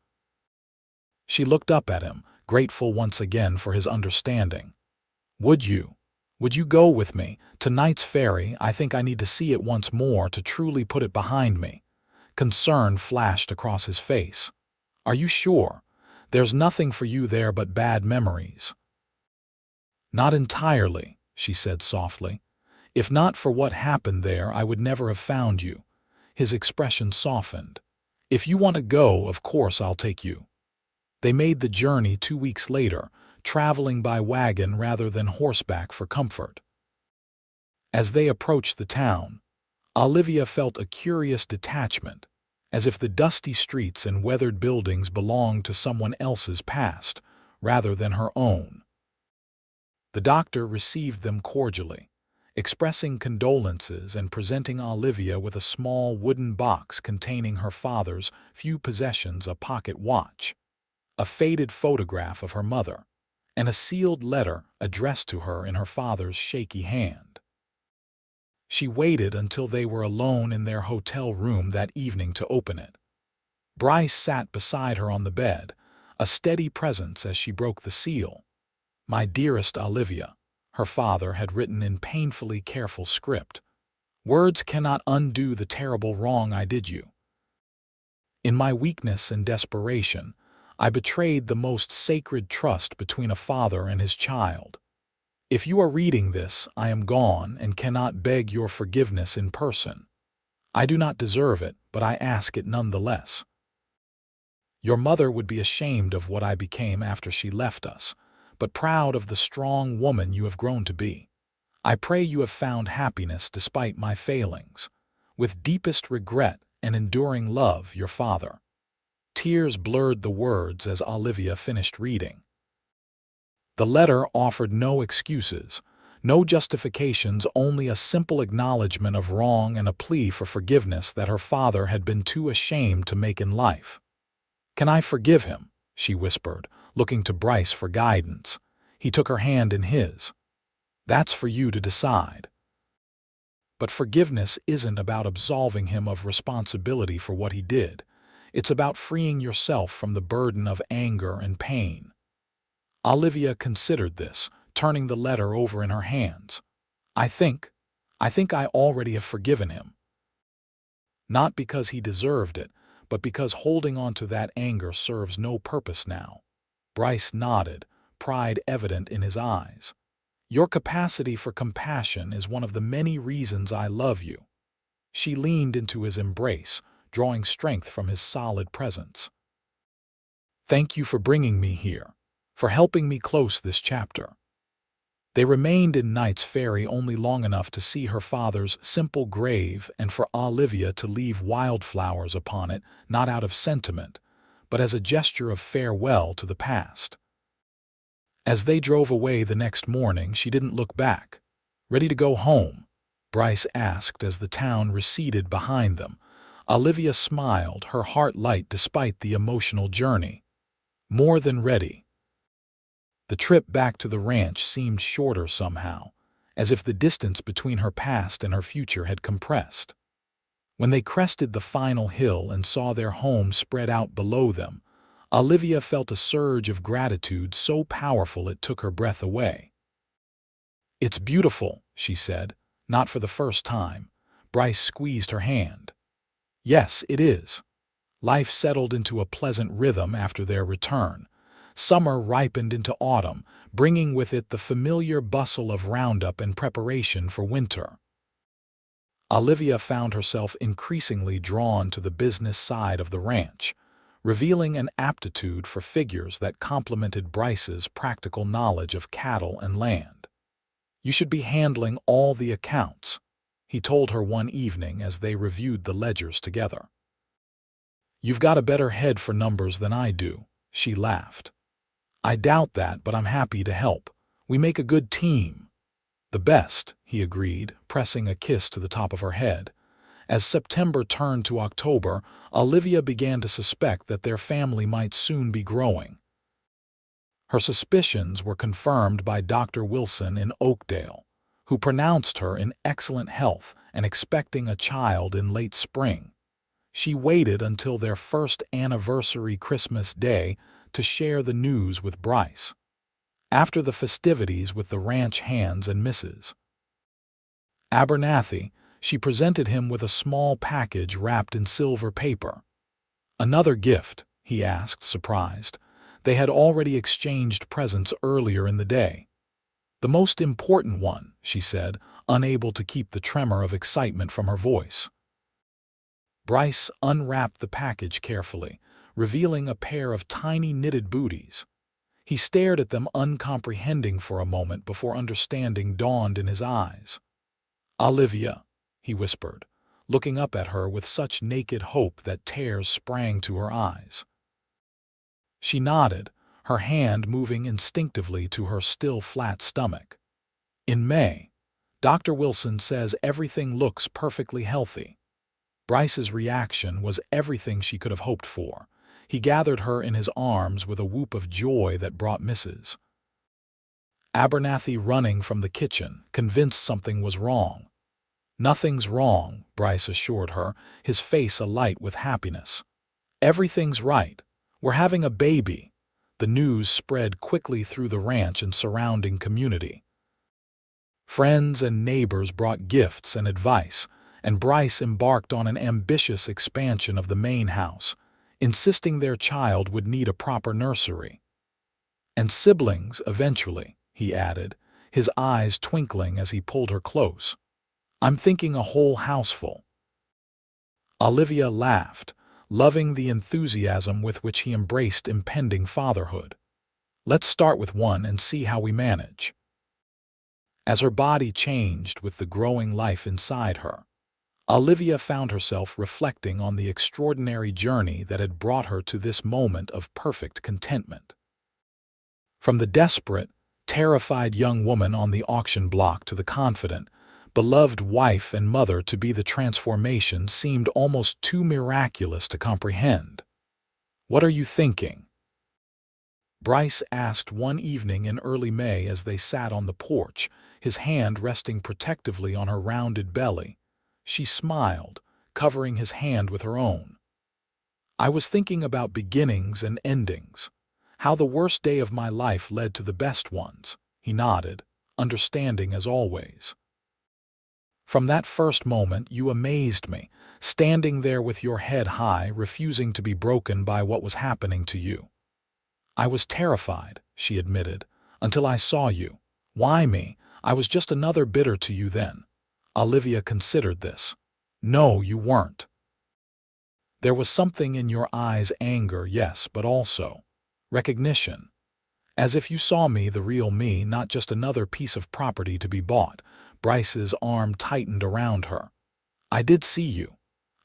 She looked up at him, grateful once again for his understanding. Would you? Would you go with me to Knights Ferry? I think I need to see it once more to truly put it behind me. Concern flashed across his face. Are you sure? There's nothing for you there but bad memories. Not entirely, she said softly. If not for what happened there, I would never have found you. His expression softened. If you want to go, of course I'll take you. They made the journey 2 weeks later, traveling by wagon rather than horseback for comfort. As they approached the town, Olivia felt a curious detachment, as if the dusty streets and weathered buildings belonged to someone else's past, rather than her own. The doctor received them cordially, expressing condolences and presenting Olivia with a small wooden box containing her father's few possessions, a pocket watch, a faded photograph of her mother, and a sealed letter addressed to her in her father's shaky hand. She waited until they were alone in their hotel room that evening to open it. Bryce sat beside her on the bed, a steady presence as she broke the seal. My dearest Olivia, her father had written in painfully careful script. Words cannot undo the terrible wrong I did you. In my weakness and desperation, I betrayed the most sacred trust between a father and his child. If you are reading this, I am gone and cannot beg your forgiveness in person. I do not deserve it, but I ask it nonetheless. Your mother would be ashamed of what I became after she left us, but proud of the strong woman you have grown to be. I pray you have found happiness despite my failings. With deepest regret and enduring love, your father. Tears blurred the words as Olivia finished reading. The letter offered no excuses, no justifications, only a simple acknowledgement of wrong and a plea for forgiveness that her father had been too ashamed to make in life. Can I forgive him? She whispered, looking to Bryce for guidance. He took her hand in his. That's for you to decide. But forgiveness isn't about absolving him of responsibility for what he did. It's about freeing yourself from the burden of anger and pain. Olivia considered this, turning the letter over in her hands. I think I already have forgiven him. Not because he deserved it, but because holding on to that anger serves no purpose now. Bryce nodded, pride evident in his eyes. Your capacity for compassion is one of the many reasons I love you. She leaned into his embrace, drawing strength from his solid presence. Thank you for bringing me here, for helping me close this chapter. They remained in Knights Ferry only long enough to see her father's simple grave and for Olivia to leave wildflowers upon it, not out of sentiment, but as a gesture of farewell to the past. As they drove away the next morning, she didn't look back. Ready to go home? Bryce asked as the town receded behind them. Olivia smiled, her heart light despite the emotional journey. More than ready. The trip back to the ranch seemed shorter somehow, as if the distance between her past and her future had compressed. When they crested the final hill and saw their home spread out below them, Olivia felt a surge of gratitude so powerful it took her breath away. It's beautiful, she said, not for the first time. Bryce squeezed her hand. Yes, it is. Life settled into a pleasant rhythm after their return. Summer ripened into autumn, bringing with it the familiar bustle of roundup and preparation for winter. Olivia found herself increasingly drawn to the business side of the ranch, revealing an aptitude for figures that complemented Bryce's practical knowledge of cattle and land. You should be handling all the accounts, he told her one evening as they reviewed the ledgers together. You've got a better head for numbers than I do, she laughed. I doubt that, but I'm happy to help. We make a good team. The best, he agreed, pressing a kiss to the top of her head. As September turned to October, Olivia began to suspect that their family might soon be growing. Her suspicions were confirmed by Dr. Wilson in Oakdale, who pronounced her in excellent health and expecting a child in late spring. She waited until their first anniversary Christmas Day to share the news with Bryce. After the festivities with the ranch hands and Mrs. Abernathy, she presented him with a small package wrapped in silver paper. "Another gift?" he asked, surprised. They had already exchanged presents earlier in the day. "The most important one," she said, unable to keep the tremor of excitement from her voice. Bryce unwrapped the package carefully, revealing a pair of tiny knitted booties. He stared at them uncomprehending for a moment before understanding dawned in his eyes. "Olivia," he whispered, looking up at her with such naked hope that tears sprang to her eyes. She nodded, her hand moving instinctively to her still flat stomach. "In May, Dr. Wilson says everything looks perfectly healthy." Bryce's reaction was everything she could have hoped for. He gathered her in his arms with a whoop of joy that brought Mrs. Abernathy running from the kitchen, convinced something was wrong. "Nothing's wrong," Bryce assured her, his face alight with happiness. "Everything's right. We're having a baby." The news spread quickly through the ranch and surrounding community. Friends and neighbors brought gifts and advice, and Bryce embarked on an ambitious expansion of the main house, insisting their child would need a proper nursery. "And siblings, eventually," he added, his eyes twinkling as he pulled her close. "I'm thinking a whole houseful." Olivia laughed, loving the enthusiasm with which he embraced impending fatherhood. "Let's start with one and see how we manage." As her body changed with the growing life inside her, Olivia found herself reflecting on the extraordinary journey that had brought her to this moment of perfect contentment. From the desperate, terrified young woman on the auction block to the confident, beloved wife and mother to be, the transformation seemed almost too miraculous to comprehend. "What are you thinking?" Bryce asked one evening in early May as they sat on the porch, his hand resting protectively on her rounded belly. She smiled, covering his hand with her own. "I was thinking about beginnings and endings, how the worst day of my life led to the best ones." He nodded, understanding as always. "From that first moment you amazed me, standing there with your head high, refusing to be broken by what was happening to you." "I was terrified," she admitted, "until I saw you." "Why me? I was just another bidder to you then." Olivia considered this. "No, you weren't. There was something in your eyes, anger, yes, but also recognition. As if you saw me, the real me, not just another piece of property to be bought." Bryce's arm tightened around her. "I did see you.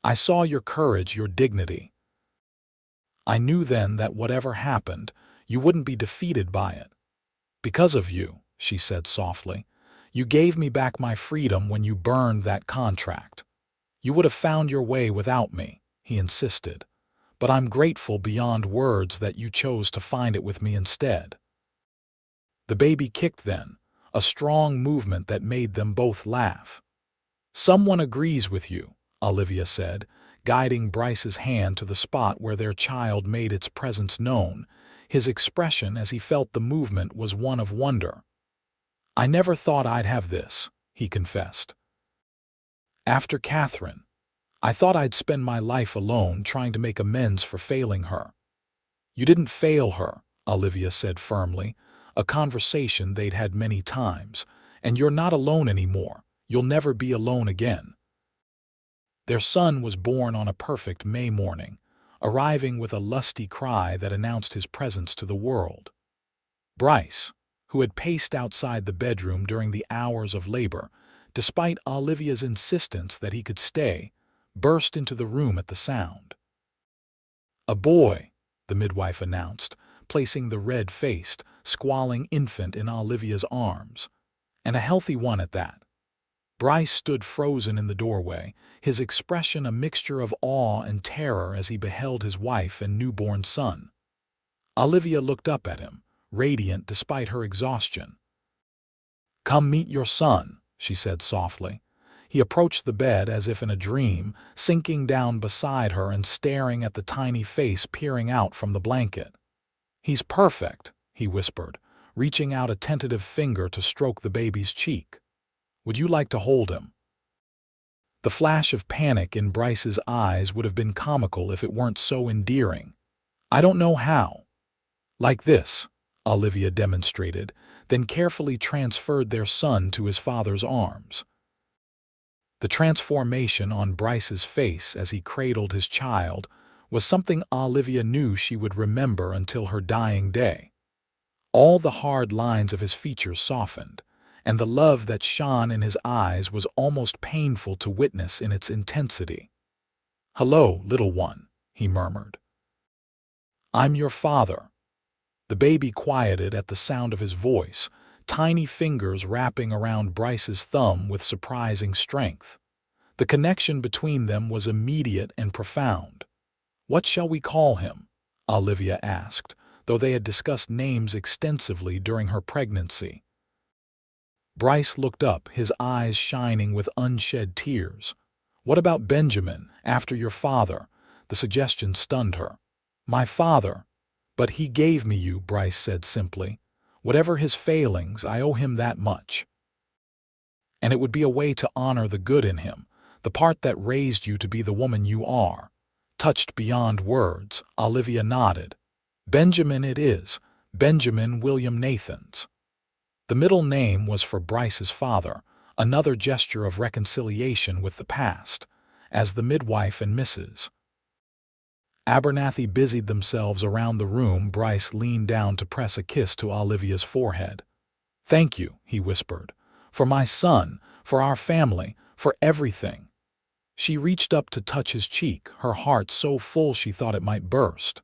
I saw your courage, your dignity. I knew then that whatever happened, you wouldn't be defeated by it. Because of you," she said softly. "You gave me back my freedom when you burned that contract." "You would have found your way without me," he insisted. "But I'm grateful beyond words that you chose to find it with me instead." The baby kicked then, a strong movement that made them both laugh. "Someone agrees with you," Olivia said, guiding Bryce's hand to the spot where their child made its presence known. His expression as he felt the movement was one of wonder. "I never thought I'd have this," he confessed. "After Catherine, I thought I'd spend my life alone trying to make amends for failing her." "You didn't fail her," Olivia said firmly, a conversation they'd had many times, "and you're not alone anymore. You'll never be alone again." Their son was born on a perfect May morning, arriving with a lusty cry that announced his presence to the world. Bryce, who had paced outside the bedroom during the hours of labor, despite Olivia's insistence that he could stay, burst into the room at the sound. "A boy," the midwife announced, placing the red-faced, squalling infant in Olivia's arms. "And a healthy one at that." Bryce stood frozen in the doorway, his expression a mixture of awe and terror as he beheld his wife and newborn son. Olivia looked up at him, radiant despite her exhaustion. "Come meet your son," she said softly. He approached the bed as if in a dream, sinking down beside her and staring at the tiny face peering out from the blanket. "He's perfect," he whispered, reaching out a tentative finger to stroke the baby's cheek. "Would you like to hold him?" The flash of panic in Bryce's eyes would have been comical if it weren't so endearing. "I don't know how." "Like this," Olivia demonstrated, then carefully transferred their son to his father's arms. The transformation on Bryce's face as he cradled his child was something Olivia knew she would remember until her dying day. All the hard lines of his features softened, and the love that shone in his eyes was almost painful to witness in its intensity. "Hello, little one," he murmured. "I'm your father." The baby quieted at the sound of his voice, tiny fingers wrapping around Bryce's thumb with surprising strength. The connection between them was immediate and profound. "What shall we call him?" Olivia asked, though they had discussed names extensively during her pregnancy. Bryce looked up, his eyes shining with unshed tears. "What about Benjamin, after your father?" The suggestion stunned her. "My father. But he gave me you," Bryce said simply. "Whatever his failings, I owe him that much. And it would be a way to honor the good in him, the part that raised you to be the woman you are." Touched beyond words, Olivia nodded. "Benjamin it is, Benjamin William Nathans." The middle name was for Bryce's father, another gesture of reconciliation with the past, as the midwife and Mrs. Abernathy busied themselves around the room. Bryce leaned down to press a kiss to Olivia's forehead. "Thank you," he whispered, "for my son, for our family, for everything." She reached up to touch his cheek, her heart so full she thought it might burst.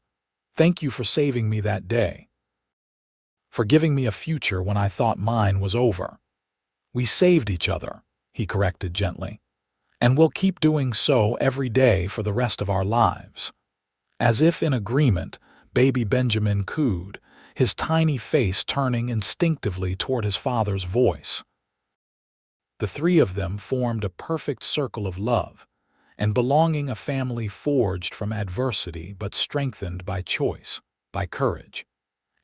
"Thank you for saving me that day. For giving me a future when I thought mine was over." "We saved each other," he corrected gently. "And we'll keep doing so every day for the rest of our lives." As if in agreement, baby Benjamin cooed, his tiny face turning instinctively toward his father's voice. The three of them formed a perfect circle of love and belonging, a family forged from adversity but strengthened by choice, by courage,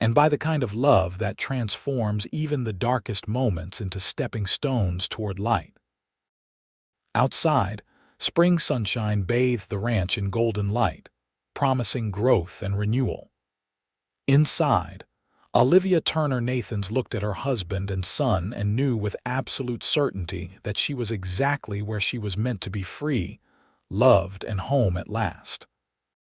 and by the kind of love that transforms even the darkest moments into stepping stones toward light. Outside, spring sunshine bathed the ranch in golden light, promising growth and renewal. Inside, Olivia Turner Nathans looked at her husband and son and knew with absolute certainty that she was exactly where she was meant to be, free, loved, and home at last.